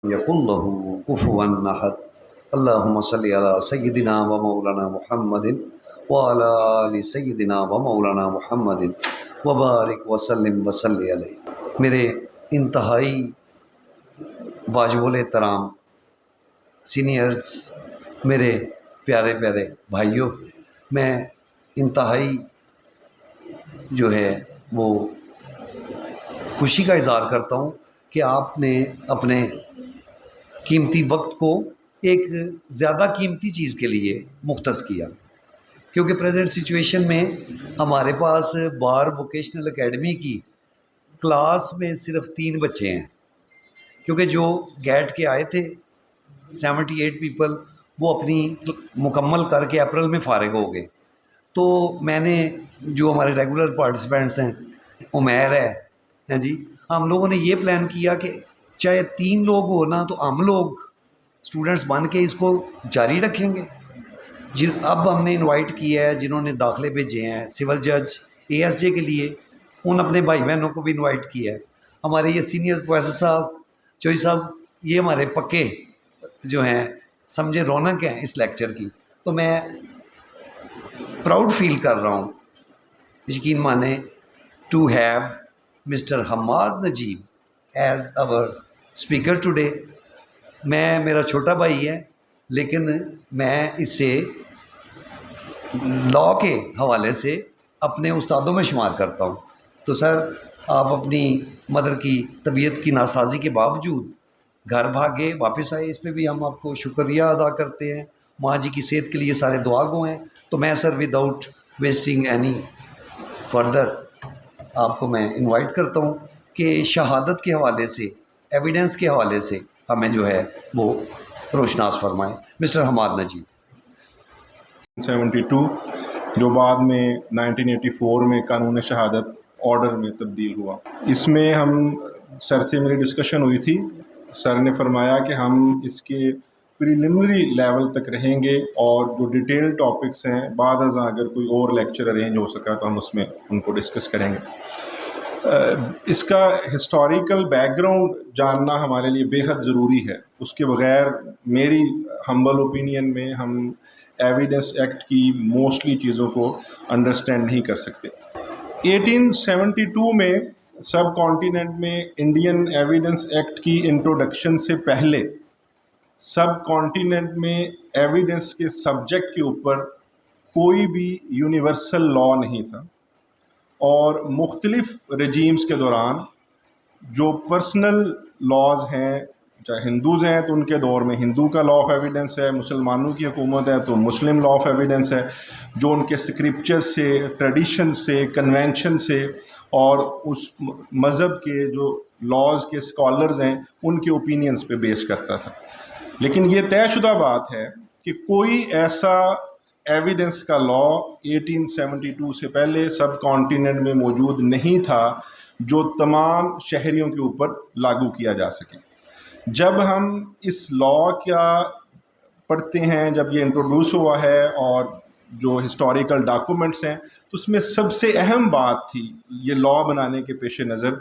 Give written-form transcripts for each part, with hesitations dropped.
یقل له کفوا احد۔ اللہم صلی علی سیدنا و مولانا محمد وعلی آل سیدنا و مولانا محمد وبارک وسلم وصلی علیہ۔ میرے انتہائی واجب الاحترام سینئرز، میرے پیارے پیارے بھائیوں، میں انتہائی جو ہے وہ خوشی کا اظہار کرتا ہوں کہ آپ نے اپنے قیمتی وقت کو ایک زیادہ قیمتی چیز کے لیے مختص کیا، کیونکہ پریزنٹ سچویشن میں ہمارے پاس بار ووکیشنل اکیڈمی کی کلاس میں صرف 3 بچے ہیں، کیونکہ جو گیٹ کے آئے تھے 78 پیپل وہ اپنی مکمل کر کے اپریل میں فارغ ہو گئے۔ تو میں نے جو ہمارے ریگولر پارٹیسپینٹس ہیں، عمیر ہے، ہیں جی، ہم لوگوں نے یہ پلان کیا کہ چاہے 3 لوگ ہو نا تو ہم لوگ اسٹوڈنٹس بن کے اس کو جاری رکھیں گے۔ اب ہم نے انوائٹ کیا ہے جنہوں نے داخلے بھیجے ہیں، سول جج ASJ کے لیے، ان اپنے بھائی بہنوں کو بھی انوائٹ کیا ہے۔ ہمارے یہ سینئر پروفیسر صاحب، چوئی صاحب، یہ ہمارے پکے جو ہیں سمجھے رونق ہیں اس لیکچر کی۔ تو میں پراؤڈ فیل کر رہا ہوں، یقین مانیں، to have mister Hammad Najeeb as our speaker today. میرا چھوٹا بھائی ہے، لیکن میں اس سے لاء کے حوالے سے اپنے استادوں میں شمار کرتا ہوں۔ تو سر، آپ اپنی مدر کی طبیعت کی ناسازی کے باوجود گھر بھاگے واپس آئے، اس پہ بھی ہم آپ کو شکریہ ادا کرتے ہیں۔ ماں جی کی صحت کے لیے سارے دعا گو ہیں۔ تو میں سر وداؤٹ ویسٹنگ اینی فردر آپ کو میں انوائٹ کرتا ہوں کہ شہادت کے حوالے سے، ایویڈنس کے حوالے سے ہمیں جو ہے وہ روشناس فرمائیں۔ مسٹر حماد نجیب۔ 72 جو بعد میں 1984 میں قانون شہادت آرڈر میں تبدیل ہوا، اس میں ہم سر سے میری ڈسکشن ہوئی تھی۔ سر نے فرمایا کہ ہم اس کے پریلیمنری لیول تک رہیں گے، اور جو ڈیٹیل ٹاپکس ہیں بعد ازاں اگر کوئی اور لیکچر ارینج ہو سکا تو ہم اس میں ان کو ڈسکس کریں گے۔ اس کا ہسٹوریکل بیک گراؤنڈ جاننا ہمارے لیے بے حد ضروری ہے، اس کے بغیر میری ہمبل اوپینین میں ہم ایویڈنس ایکٹ کی موسٹلی چیزوں کو انڈرسٹینڈ نہیں کر سکتے۔ 1872 میں سب کانٹیننٹ میں انڈین ایویڈنس ایکٹ کی انٹروڈکشن سے پہلے سب کانٹیننٹ میں ایویڈنس کے سبجیکٹ کے اوپر کوئی بھی یونیورسل لاء نہیں تھا، اور مختلف رجیمز کے دوران جو پرسنل لاز ہیں، چاہے ہندوز ہیں تو ان کے دور میں ہندو کا لاء آف ایویڈنس ہے، مسلمانوں کی حکومت ہے تو مسلم لاء آف ایویڈنس ہے، جو ان کے اسکرپچر سے، ٹریڈیشن سے، کنونشن سے، اور اس مذہب کے جو لاز کے اسکالرز ہیں ان کے اوپینینس پہ بیس کرتا تھا۔ لیکن یہ طے شدہ بات ہے کہ کوئی ایسا ایویڈنس کا لاء 1872 سے پہلے سب کانٹیننٹ میں موجود نہیں تھا جو تمام شہریوں کے اوپر لاگو کیا جا سکے۔ جب ہم اس لاء کیا پڑھتے ہیں، جب یہ انٹروڈیوس ہوا ہے اور جو ہسٹوریکل ڈاکومنٹس ہیں، تو اس میں سب سے اہم بات تھی یہ لاء بنانے کے پیش نظر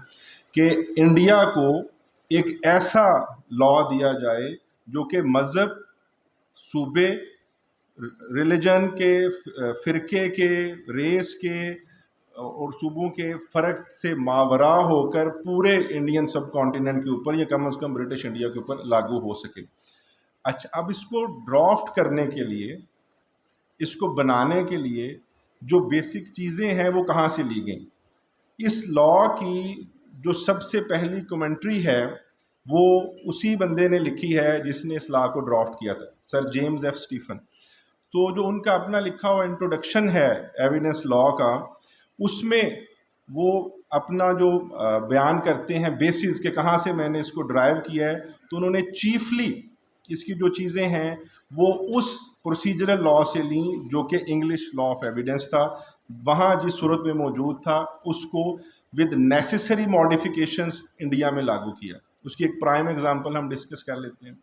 کہ انڈیا کو ایک ایسا لاء دیا جائے جو کہ مذہب، صوبے، ریلیجن کے، فرقے کے، ریس کے اور صوبوں کے فرق سے ماوراء ہو کر پورے انڈین سب کانٹیننٹ کے اوپر یا کم از کم برٹش انڈیا کے اوپر لاگو ہو سکے۔ اچھا، اب اس کو ڈرافٹ کرنے کے لیے، اس کو بنانے کے لیے جو بیسک چیزیں ہیں وہ کہاں سے لی گئیں؟ اس لاء کی جو سب سے پہلی کمنٹری ہے وہ اسی بندے نے لکھی ہے جس نے اس لاء کو ڈرافٹ کیا تھا، سر جیمز ایف اسٹیفن۔ تو جو ان کا اپنا لکھا ہوا انٹروڈکشن ہے ایویڈنس لاء کا، اس میں وہ اپنا جو بیان کرتے ہیں بیسز کہ کہاں سے میں نے اس کو ڈرائیو کیا ہے، تو انہوں نے چیفلی اس کی جو چیزیں ہیں وہ اس پروسیجرل لاء سے لیں جو کہ انگلش لاء آف ایویڈنس تھا، وہاں جس صورت میں موجود تھا اس کو ود نیسیسری ماڈیفیکیشنز انڈیا میں لاگو کیا۔ اس کی ایک پرائم ایگزامپل ہم ڈسکس کر لیتے ہیں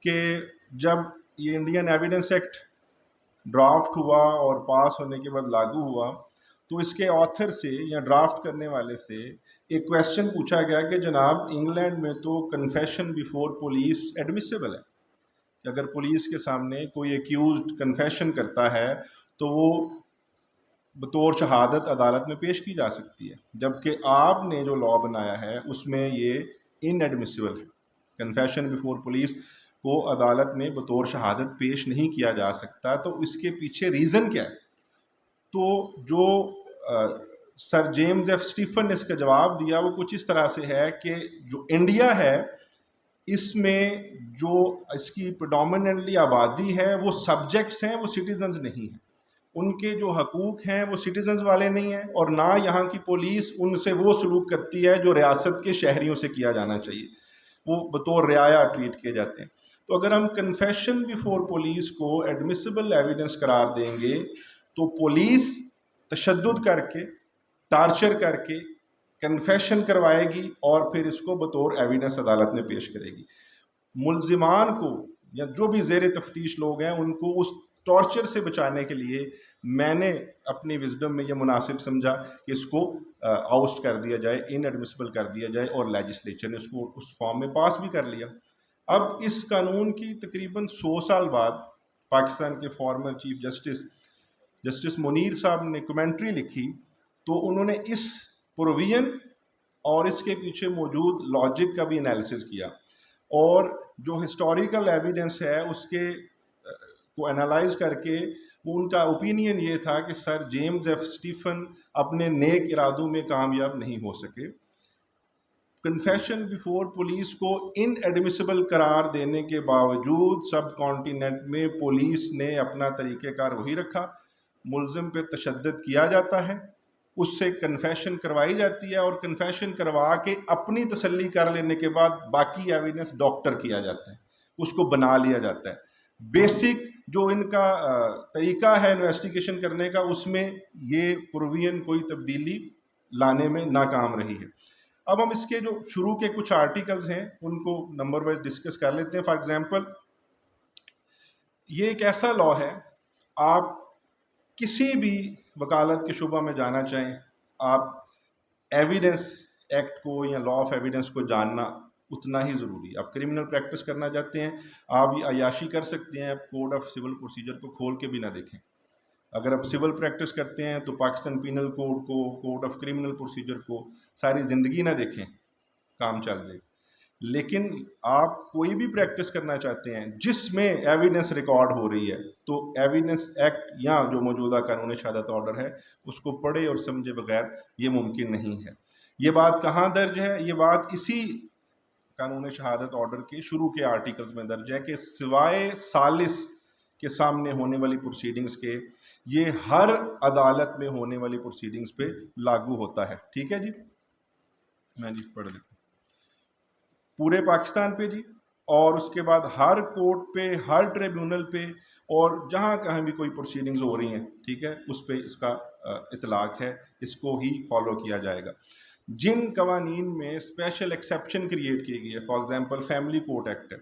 کہ جب یہ انڈین ایویڈنس ایکٹ ڈرافٹ ہوا اور پاس ہونے کے بعد لاگو ہوا، تو اس کے آتھر سے یا ڈرافٹ کرنے والے سے ایک کویشچن پوچھا گیا کہ جناب انگلینڈ میں تو کنفیشن بیفور پولیس ایڈمیسیبل ہے، کہ اگر پولیس کے سامنے کوئی ایکیوزڈ کنفیشن کرتا ہے تو وہ بطور شہادت عدالت میں پیش کی جا سکتی ہے، جبکہ آپ نے جو لا بنایا ہے اس میں یہ ان ایڈمیسیبل ہے، کنفیشن بیفور پولیس کو عدالت میں بطور شہادت پیش نہیں کیا جا سکتا۔ تو اس کے پیچھے ریزن کیا ہے؟ تو جو سر جیمز ایف اسٹیفن نے اس کا جواب دیا وہ کچھ اس طرح سے ہے کہ جو انڈیا ہے اس میں جو اس کی پریڈومیننٹلی آبادی ہے وہ سبجیکٹس ہیں، وہ سٹیزنز نہیں ہیں، ان کے جو حقوق ہیں وہ سٹیزنز والے نہیں ہیں، اور نہ یہاں کی پولیس ان سے وہ سلوک کرتی ہے جو ریاست کے شہریوں سے کیا جانا چاہیے، وہ بطور رعایا ٹریٹ کیے جاتے ہیں۔ تو اگر ہم کنفیشن بیفور پولیس کو ایڈمیسیبل ایویڈنس قرار دیں گے تو پولیس تشدد کر کے، ٹارچر کر کے کنفیشن کروائے گی اور پھر اس کو بطور ایویڈنس عدالت میں پیش کرے گی۔ ملزمان کو یا جو بھی زیر تفتیش لوگ ہیں ان کو اس ٹارچر سے بچانے کے لیے میں نے اپنی وزڈم میں یہ مناسب سمجھا کہ اس کو آؤسٹ کر دیا جائے، ان ایڈمیسیبل کر دیا جائے، اور لیجسلیچر نے اس کو اس فارم میں پاس بھی کر لیا۔ اب اس قانون کی تقریباً 100 سال بعد پاکستان کے فارمر چیف جسٹس منیر صاحب نے کمنٹری لکھی تو انہوں نے اس پروویژن اور اس کے پیچھے موجود لاجک کا بھی انالیسز کیا، اور جو ہسٹوریکل ایویڈنس ہے اس کے کو انالائز کر کے وہ ان کا اوپینین یہ تھا کہ سر جیمز ایف اسٹیفن اپنے نیک ارادوں میں کامیاب نہیں ہو سکے۔ کنفیشن بیفور پولیس کو ان ایڈمیسیبل قرار دینے کے باوجود سب کانٹیننٹ میں پولیس نے اپنا طریقہ کار وہی رکھا، ملزم پہ تشدد کیا جاتا ہے، اس سے کنفیشن کروائی جاتی ہے، اور کنفیشن کروا کے اپنی تسلی کر لینے کے بعد باقی ایویڈنس ڈاکٹر کیا جاتا ہے، اس کو بنا لیا جاتا ہے۔ بیسک جو ان کا طریقہ ہے انویسٹیگیشن کرنے کا، اس میں یہ پروویژن کوئی تبدیلی لانے میں ناکام رہی ہے۔ اب ہم اس کے جو شروع کے کچھ آرٹیکلز ہیں ان کو نمبر وائز ڈسکس کر لیتے ہیں۔ فار ایگزامپل، یہ ایک ایسا لا ہے، آپ کسی بھی وکالت کے شعبہ میں جانا چاہیں، آپ ایویڈنس ایکٹ کو یا لا آف ایویڈنس کو جاننا اتنا ہی ضروری ہے۔ آپ کرمنل پریکٹس کرنا چاہتے ہیں، آپ یہ عیاشی کر سکتے ہیں، آپ کوڈ آف سول پروسیجر کو کھول کے بھی نہ دیکھیں۔ اگر آپ سول پریکٹس کرتے ہیں تو پاکستان پینل کوڈ کو، کوڈ آف کرمنل پروسیجر کو ساری زندگی نہ دیکھیں، کام چل جائے۔ لیکن آپ کوئی بھی پریکٹس کرنا چاہتے ہیں جس میں ایویڈنس ریکارڈ ہو رہی ہے، تو ایویڈنس ایکٹ یا جو موجودہ قانون شہادت آرڈر ہے اس کو پڑھے اور سمجھے بغیر یہ ممکن نہیں ہے۔ یہ بات کہاں درج ہے؟ یہ بات اسی قانون شہادت آرڈر کے شروع کے آرٹیکلز میں درج ہے کہ سوائے ثالث کے سامنے ہونے والی پروسیڈنگز کے یہ ہر عدالت میں ہونے والی پروسیڈنگز پہ لاگو ہوتا ہے۔ ٹھیک ہے جی، میں جی پڑھ دیتا ہوں پورے پاکستان پہ جی، اور اس کے بعد ہر کورٹ پہ، ہر ٹریبیونل پہ، اور جہاں کہیں بھی کوئی پروسیڈنگز ہو رہی ہیں، ٹھیک ہے، اس پہ اس کا اطلاق ہے، اس کو ہی فالو کیا جائے گا۔ جن قوانین میں اسپیشل ایکسیپشن کریٹ کی گئی ہے، for example family court act ہے،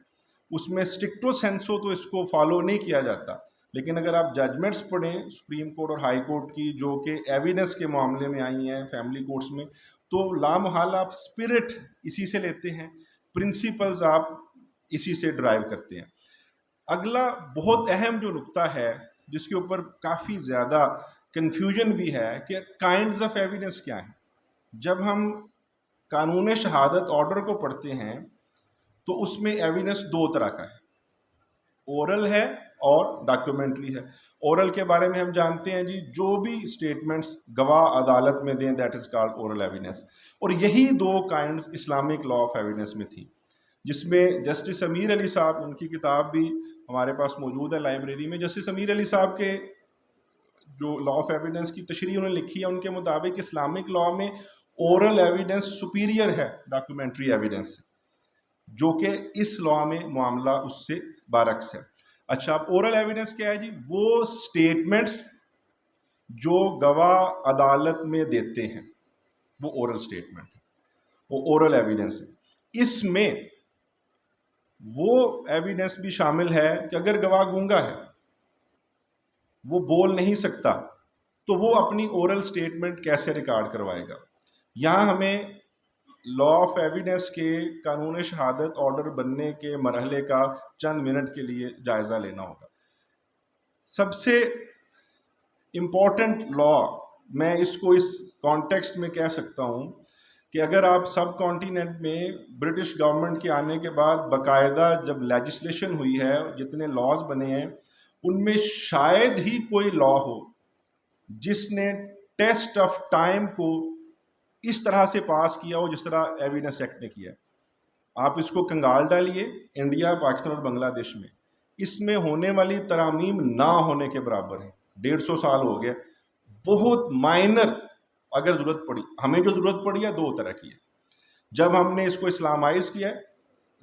اس میں اسٹرکٹو سینسو تو اس کو فالو نہیں کیا جاتا، لیکن اگر آپ ججمنٹس پڑھیں سپریم کورٹ اور ہائی کورٹ کی جو کہ ایویڈنس کے معاملے میں آئی ہیں فیملی کورٹس میں، تو لامحال آپ اسپرٹ اسی سے لیتے ہیں، پرنسپلز آپ اسی سے ڈرائیو کرتے ہیں۔ اگلا بہت اہم جو نقطہ ہے جس کے اوپر کافی زیادہ کنفیوژن بھی ہے کہ کائنڈز آف ایویڈنس کیا ہیں۔ جب ہم قانون شہادت آرڈر کو پڑھتے ہیں تو اس میں ایویڈنس دو طرح کا ہے، اورل ہے اور ڈاکیومنٹری ہے۔ اورل کے بارے میں ہم جانتے ہیں جی، جو بھی اسٹیٹمنٹس گواہ عدالت میں دیں that is called oral evidence, اور یہی دو kinds Islamic law of evidence میں تھی، جس میں جسٹس امیر علی صاحب، ان کی کتاب بھی ہمارے پاس موجود ہے لائبریری میں، جسٹس امیر علی صاحب کے جو لا آف ایویڈنس کی تشریح انہوں نے لکھی ہے، ان کے مطابق اسلامک لا میں اورل ایویڈنس سپیریئر ہے ڈاکیومنٹری ایویڈنس، جو کہ اس لا میں معاملہ اس سے برعکس ہے۔ اچھا، اب اورل ایویڈنس کیا ہے جی؟ وہ سٹیٹمنٹس جو گواہ عدالت میں دیتے ہیں وہ اورل سٹیٹمنٹ ہے، وہ اورل ایویڈنس ہے۔ اس میں وہ ایویڈنس بھی شامل ہے کہ اگر گواہ گونگا ہے، وہ بول نہیں سکتا، تو وہ اپنی اورل سٹیٹمنٹ کیسے ریکارڈ کروائے گا. یہاں ہمیں لا آف ایویڈنس کے قانون شہادت آرڈر بننے کے مرحلے کا چند منٹ کے لیے جائزہ لینا ہوگا. سب سے امپورٹنٹ لا میں اس کو اس کانٹیکسٹ میں کہہ سکتا ہوں کہ اگر آپ سب کانٹیننٹ میں برٹش گورنمنٹ کے آنے کے بعد باقاعدہ جب لیجسلیشن ہوئی ہے, جتنے لاز بنے ہیں, ان میں شاید ہی کوئی لا ہو جس نے ٹیسٹ آف ٹائم کو اس طرح سے پاس کیا ہو جس طرح ایویڈنس ایکٹ نے کیا ہے. آپ اس کو کنگال ڈالیے انڈیا, پاکستان اور بنگلہ دیش میں, اس میں ہونے والی ترامیم نہ ہونے کے برابر ہیں. 150 سال ہو گیا. بہت مائنر اگر ضرورت پڑی, ہمیں جو ضرورت پڑی ہے دو طرح کی ہے. جب ہم نے اس کو اسلامائز کیا ہے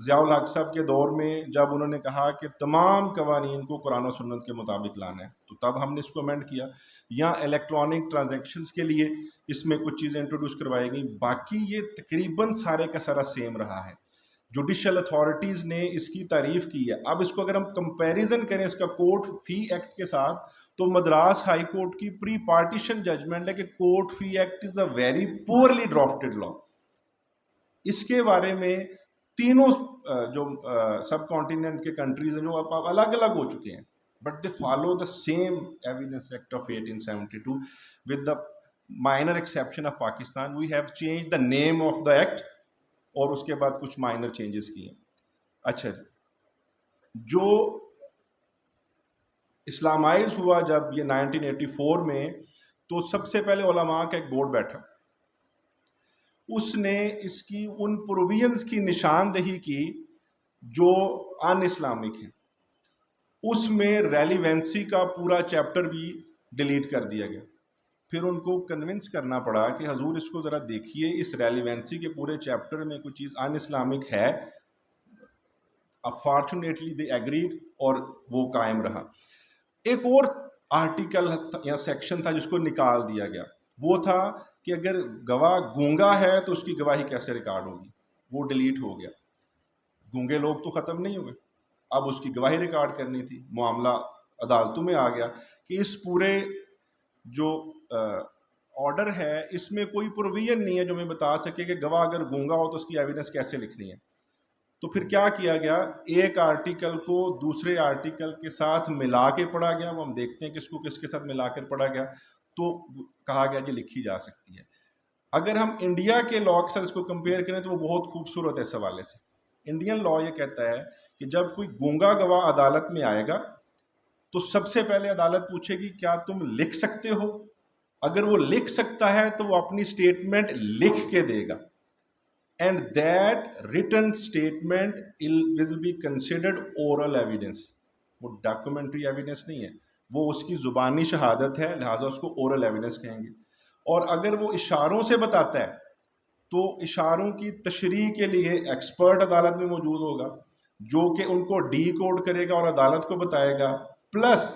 ضیاء الحق صاحب کے دور میں, جب انہوں نے کہا کہ تمام قوانین کو قرآن و سنت کے مطابق لانا ہے, تو تب ہم نے اس کو امینڈ کیا. یا الیکٹرانک ٹرانزیکشنز کے لیے اس میں کچھ چیزیں انٹروڈیوس کروائی گئیں. باقی یہ تقریباً سارے کا سارا سیم رہا ہے. جوڈیشل اتھارٹیز نے اس کی تعریف کی ہے. اب اس کو اگر ہم کمپیریزن کریں اس کا کورٹ فی ایکٹ کے ساتھ, تو مدراس ہائی کورٹ کی پری پارٹیشن ججمنٹ ہے کہ court fee act is a very poorly drafted law. اس کے بارے میں تینوں جو سب کانٹیننٹ کے کنٹریز ہیں جو اب الگ الگ ہو چکے ہیں, but they follow the same evidence act of 1872 with the minor exception of Pakistan. We have change the name of the act اور اس کے بعد کچھ مائنر چینجز کیے. اچھا جی, جو اسلامائز ہوا جب یہ 1984 میں, تو سب سے پہلے علماء کا ایک بورڈ بیٹھا, اس نے اس کی ان پروویژنز کی نشاندہی کی جو ان اسلامک ہیں. اس میں ریلیونسی کا پورا چیپٹر بھی ڈیلیٹ کر دیا گیا. پھر ان کو کنونس کرنا پڑا کہ حضور اس کو ذرا دیکھیے, اس ریلیونسی کے پورے چیپٹر میں کوئی چیز ان اسلامک ہے. فارچونیٹلی دے ایگریڈ اور وہ قائم رہا. ایک اور آرٹیکل یا سیکشن تھا جس کو نکال دیا گیا, وہ تھا کہ اگر گواہ گونگا ہے تو اس کی گواہی کیسے ریکارڈ ہوگی. وہ ڈیلیٹ ہو گیا. گونگے لوگ تو ختم نہیں ہوئے, اب اس کی گواہی ریکارڈ کرنی تھی. معاملہ عدالتوں میں آ گیا کہ اس پورے جو آرڈر ہے اس میں کوئی پروویژن نہیں ہے جو میں بتا سکے کہ گواہ اگر گونگا ہو تو اس کی ایویڈنس کیسے لکھنی ہے. تو پھر کیا کیا گیا, ایک آرٹیکل کو دوسرے آرٹیکل کے ساتھ ملا کے پڑھا گیا. وہ ہم دیکھتے ہیں کس کو کس کے ساتھ ملا کر پڑھا گیا, تو کہا گیا کہ لکھی جا سکتی ہے. اگر ہم انڈیا کے لاء کے ساتھ اس کو کمپیئر کریں تو وہ بہت خوبصورت ہے اس حوالے سے. انڈین لاء یہ کہتا ہے کہ جب کوئی گونگا گواہ عدالت میں آئے گا تو سب سے پہلے عدالت پوچھے گی کیا تم لکھ سکتے ہو. اگر وہ لکھ سکتا ہے تو وہ اپنی اسٹیٹمنٹ لکھ کے دے گا, and that written statement will be considered oral evidence. وہ ڈاکومنٹری ایویڈنس نہیں ہے, وہ اس کی زبانی شہادت ہے, لہٰذا اس کو اورل ایویڈنس کہیں گے. اور اگر وہ اشاروں سے بتاتا ہے تو اشاروں کی تشریح کے لیے ایکسپرٹ عدالت میں موجود ہوگا جو کہ ان کو ڈی کوڈ کرے گا اور عدالت کو بتائے گا. پلس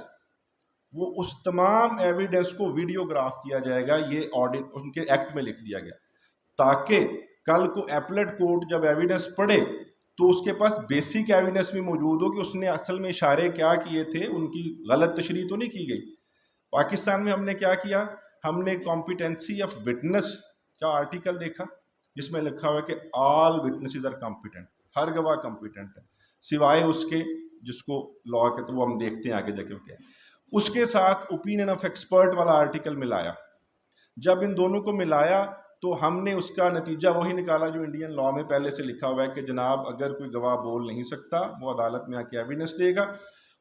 وہ اس تمام ایویڈنس کو ویڈیوگراف کیا جائے گا. یہ آڈٹ ان کے ایکٹ میں لکھ دیا گیا تاکہ کل کو ایپلیٹ کورٹ جب ایویڈنس پڑھے تو اس کے پاس بیسک ایویڈنس بھی موجود ہو کہ اس نے اصل میں اشارے کیا کیے تھے, ان کی غلط تشریح تو نہیں کی گئی. پاکستان میں ہم نے کیا کیا, ہم نے کمپیٹنسی آف وٹنس کا آرٹیکل دیکھا جس میں لکھا ہوا ہے کہ آل وٹنسز آر کمپیٹنٹ, ہر گواہ کمپیٹنٹ ہے سوائے اس کے جس کو لاء کے, تو وہ ہم دیکھتے ہیں آگے جا کے. اس کے ساتھ اوپینین آف ایکسپرٹ والا آرٹیکل ملایا. جب ان دونوں کو ملایا تو ہم نے اس کا نتیجہ وہی نکالا جو انڈین لاء میں پہلے سے لکھا ہوا ہے کہ جناب اگر کوئی گواہ بول نہیں سکتا وہ عدالت میں آ کے ایویڈنس دے گا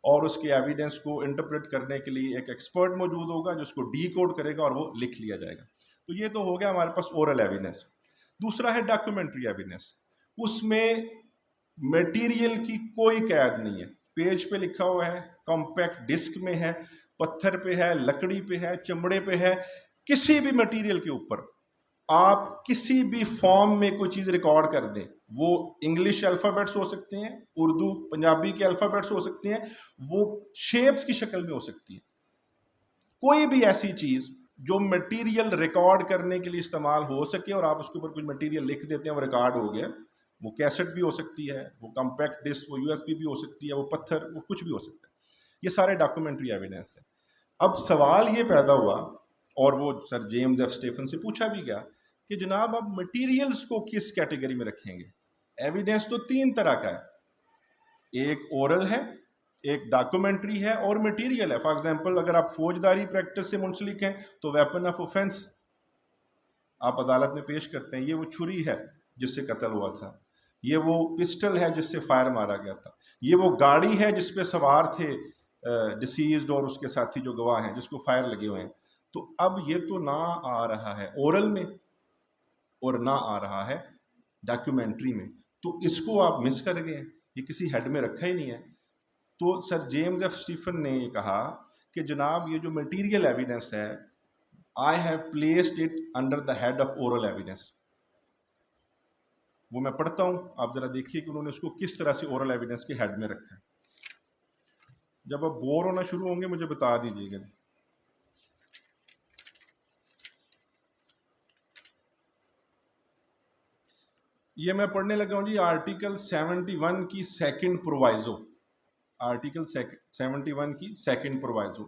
اور اس کے ایویڈنس کو انٹرپریٹ کرنے کے لیے ایک ایکسپرٹ موجود ہوگا جو اس کو ڈی کوڈ کرے گا اور وہ لکھ لیا جائے گا. تو یہ تو ہو گیا ہمارے پاس اورل ایویڈنس. دوسرا ہے ڈاکومنٹری ایویڈنس. اس میں میٹیریل کی کوئی قید نہیں ہے, پیج پہ لکھا ہوا ہے, کمپیکٹ ڈسک میں ہے, پتھر پہ ہے, لکڑی پہ ہے, چمڑے پہ ہے, کسی بھی میٹیریل کے اوپر آپ کسی بھی فارم میں کوئی چیز ریکارڈ کر دیں. وہ انگلش الفابیٹس ہو سکتے ہیں, اردو پنجابی کے الفابیٹس ہو سکتے ہیں, وہ شیپس کی شکل میں ہو سکتی ہے. کوئی بھی ایسی چیز جو مٹیریل ریکارڈ کرنے کے لیے استعمال ہو سکے اور آپ اس کے اوپر کچھ مٹیریل لکھ دیتے ہیں وہ ریکارڈ ہو گیا. وہ کیسٹ بھی ہو سکتی ہے, وہ کمپیکٹ ڈسک, وہ USB بھی ہو سکتی ہے, وہ پتھر, وہ کچھ بھی ہو سکتا ہے. یہ سارے ڈاکومنٹری ایویڈنس ہے. اب سوال یہ پیدا ہوا اور وہ سر جیمز ایف اسٹیفن سے پوچھا بھی گیا کہ جناب اب مٹیریلز کو کس کیٹیگری میں رکھیں گے؟ ایویڈنس تو 3 طرح کا ہے، ایک اورل ہے، ایک ڈاکومنٹری ہے اور مٹیریل ہے. فار ایگزامپل اگر آپ فوجداری پریکٹس سے منسلک ہیں تو ویپن آف اوفینس آپ عدالت میں پیش کرتے ہیں، یہ وہ چھری ہے جس سے قتل ہوا تھا، یہ وہ پسٹل ہے جس سے فائر مارا گیا تھا، یہ وہ گاڑی ہے جس پہ سوار تھے ڈسیزڈ اور اس کے ساتھی جو گواہ ہیں جس کو فائر لگے ہوئے ہیں. تو اب یہ تو نہ آ رہا ہے اورل میں اور نہ آ رہا ہے ڈاکیومنٹری میں، تو اس کو آپ مس کر گئے ہیں، یہ کسی ہیڈ میں رکھا ہی نہیں ہے. تو سر جیمز ایف اسٹیفن نے یہ کہا کہ جناب یہ جو مٹیریل ایویڈنس ہے I have placed it under the head of oral evidence. وہ میں پڑھتا ہوں، آپ ذرا دیکھیے کہ انہوں نے اس کو کس طرح سے اورل ایویڈنس کے ہیڈ میں رکھا ہے. جب آپ بور ہونا شروع ہوں گے مجھے بتا دیجیے گا. یہ میں پڑھنے لگا ہوں جی آرٹیکل 71 کی سیکنڈ پرووائزو. آرٹیکل 71 کی second پرووائزو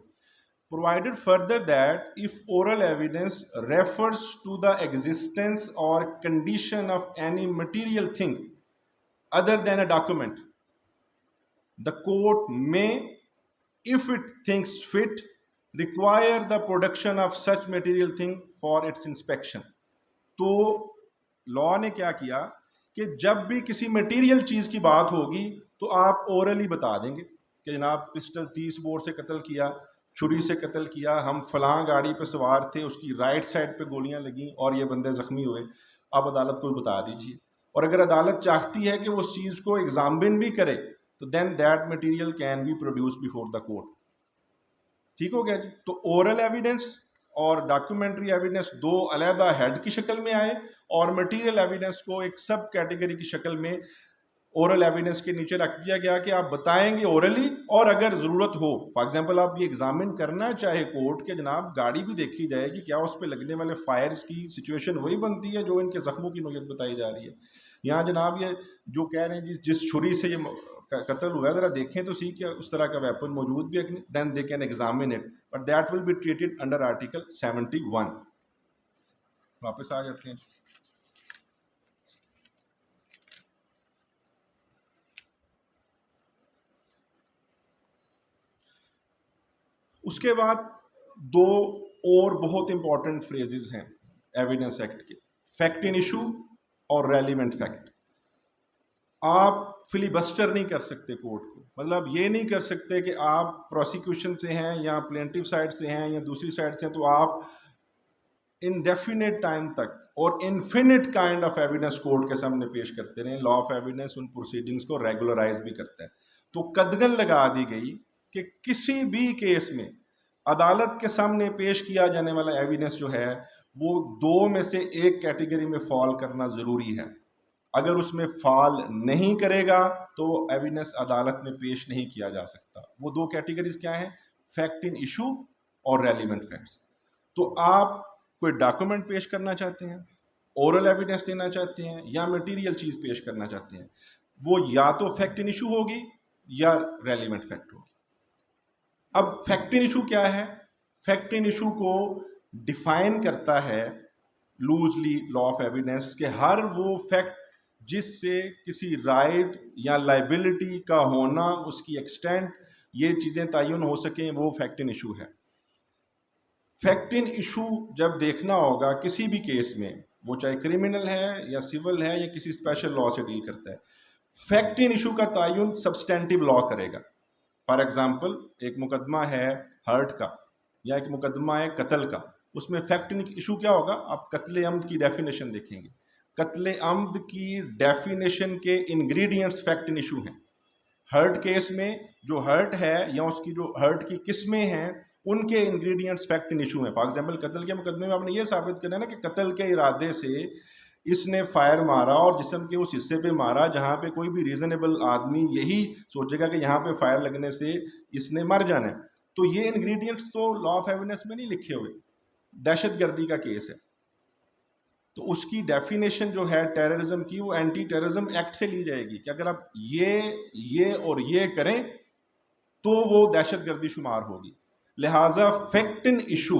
provided further that if oral evidence refers to the existence or condition of any material thing other than a document, the court may, if it thinks fit, require the production of such material thing for its inspection. تو لا نے کیا کیا کہ جب بھی کسی material چیز کی بات ہوگی تو آپ اورلی بتا دیں گے کہ جناب پسٹل 30 بور سے قتل کیا، چھری سے قتل کیا، ہم فلاں گاڑی پہ سوار تھے، اس کی رائٹ سائڈ پہ گولیاں لگیں اور یہ بندے زخمی ہوئے. آپ عدالت کو بتا دیجیے، اور اگر عدالت چاہتی ہے کہ وہ اس چیز کو ایگزامن بھی کرے تو then that material can be produce before the court. ٹھیک ہو گیا جی. تو اورل ایویڈنس اور ڈاکیومنٹری ایویڈنس دو علیحدہ ہیڈ کی شکل میں آئے، اور مٹیریل ایویڈنس کو ایک سب کیٹیگری کی شکل میں اورل ایویڈنس کے نیچے رکھ دیا گیا کہ آپ بتائیں گے اورلی، اور اگر ضرورت ہو فار ایگزامپل آپ یہ ایگزامن کرنا چاہے کورٹ کہ جناب گاڑی بھی دیکھی جائے گی کیا اس پہ لگنے والے فائرز کی سچویشن وہی بنتی ہے جو ان کے زخموں کی نوعیت بتائی جا رہی ہے. یہاں جناب یہ جو کہہ رہے ہیں جی جس چھری سے یہ قتل ہوا ہے ذرا دیکھیں تو سی کیا اس طرح کا ویپن موجود بھی ہے، then they can examine it, but that will be treated under article 71. واپس آ جاتے ہیں. اس کے بعد دو اور بہت امپورٹنٹ فریزز ہیں ایویڈنس ایکٹ کے، فیکٹ ان ایشو اور ریلیونٹ فیکٹ. آپ فلی بسٹر نہیں کر سکتے کورٹ کو، مطلب یہ نہیں کر سکتے کہ آپ پروسیکیوشن سے ہیں یا پلینٹیو سائڈ سے ہیں یا دوسری سائڈ سے ہیں تو آپ انڈیفینٹ ٹائم تک اور infinite kind of evidence court کے سامنے پیش کرتے رہیں. لا آف ایویڈنس ان پروسیڈنگز کو ریگولرائز بھی کرتا ہے. تو قدغن لگا دی گئی کہ کسی بھی کیس میں عدالت کے سامنے پیش کیا جانے والا ایویڈنس جو ہے وہ دو میں سے ایک کیٹیگری میں فال کرنا ضروری ہے. اگر اس میں فال نہیں کرے گا تو ایویڈنس عدالت میں پیش نہیں کیا جا سکتا. وہ دو کیٹیگریز کیا ہیں؟ فیکٹ ان ایشو اور ریلیونٹ فیکٹس. تو آپ کوئی ڈاکومنٹ پیش کرنا چاہتے ہیں، اورل ایویڈنس دینا چاہتے ہیں یا مٹیریل چیز پیش کرنا چاہتے ہیں، وہ یا تو فیکٹ ان ایشو ہوگی یا ریلیونٹ فیکٹ ہوگی. اب فیکٹ ان ایشو کیا ہے؟ فیکٹ ان ایشو کو ڈیفائن کرتا ہے لوزلی لا آف ایویڈنس کہ ہر وہ فیکٹ جس سے کسی رائٹ یا لائبلٹی کا ہونا، اس کی ایکسٹینٹ، یہ چیزیں تعین ہو سکیں، وہ فیکٹ ان ایشو ہے. فیکٹ ان ایشو جب دیکھنا ہوگا کسی بھی کیس میں، وہ چاہے کرمنل ہے یا سول ہے یا کسی اسپیشل لا سے ڈیل کرتا ہے، فیکٹ ان ایشو کا تعین سبسٹینٹیو لا کرے گا. فار ایگزامپل ایک مقدمہ ہے ہرٹ کا یا ایک مقدمہ ہے قتل کا، اس میں فیکٹ ان ایشو کیا ہوگا؟ آپ قتل عمد کی ڈیفینیشن دیکھیں گے. قتل عمد کی ڈیفینیشن کے انگریڈینٹس فیکٹ ان ایشو ہیں. ہرٹ کیس میں جو ہرٹ ہے یا اس کی جو ہرٹ کی قسمیں ہیں ان کے انگریڈینٹس فیکٹ ان ایشو ہیں. فار ایگزامپل قتل کے مقدمے میں آپ نے یہ ثابت کرنا ہے نا کہ قتل کے ارادے سے اس نے فائر مارا اور جسم کے اس حصے پہ مارا جہاں پہ کوئی بھی ریزنیبل آدمی یہی سوچے گا کہ یہاں پہ فائر لگنے سے اس نے مر جانا ہے. تو یہ انگریڈینٹس تو لا آف ایویڈنس میں نہیں لکھے ہوئے. دہشت گردی کا کیس ہے تو اس کی ڈیفینیشن جو ہے ٹیررزم کی وہ اینٹی ٹیررزم ایکٹ سے لی جائے گی کہ اگر آپ یہ اور یہ کریں تو وہ دہشت گردی شمار ہوگی. لہٰذا fact in issue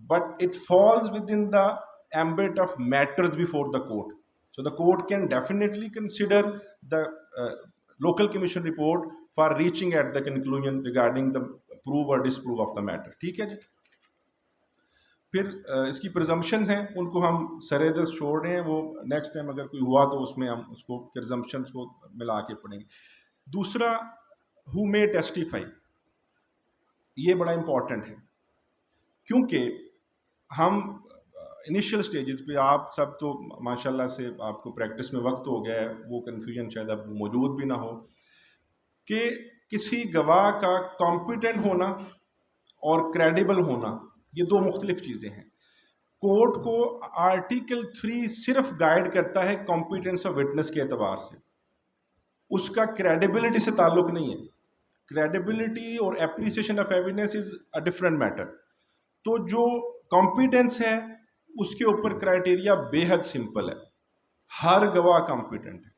but it falls within the ambit of matters before the court. So the court can definitely consider the local commission report for reaching at the conclusion regarding the prove or disprove of the matter. ٹھیک ہے جی. پھر اس کی پرزمپشنز ہیں، ان کو ہم سرے دست چھوڑ رہے ہیں، وہ نیکسٹ ٹائم اگر کوئی ہوا تو اس میں ہم اس کو پرزمپشنز کو ملا کے پڑھیں گے. دوسرا ہو میں ٹیسٹیفائی، یہ بڑا امپورٹنٹ ہے، کیونکہ ہم انیشیل سٹیجز پہ، آپ سب تو ماشاء اللہ سے آپ کو پریکٹس میں وقت ہو گیا ہے، وہ کنفیوژن شاید اب موجود بھی نہ ہو، کہ کسی گواہ کا کمپیٹنٹ ہونا اور کریڈیبل ہونا یہ دو مختلف چیزیں ہیں. کورٹ کو آرٹیکل 3 صرف گائیڈ کرتا ہے کمپیٹنس آف وٹنس کے اعتبار سے، اس کا کریڈیبلٹی سے تعلق نہیں ہے. کریڈیبلٹی اور appreciation of evidence is a different matter. تو جو کمپیٹنس ہے اس کے اوپر کرائٹیریا بے حد سمپل ہے. ہر گواہ کمپیٹنٹ ہے،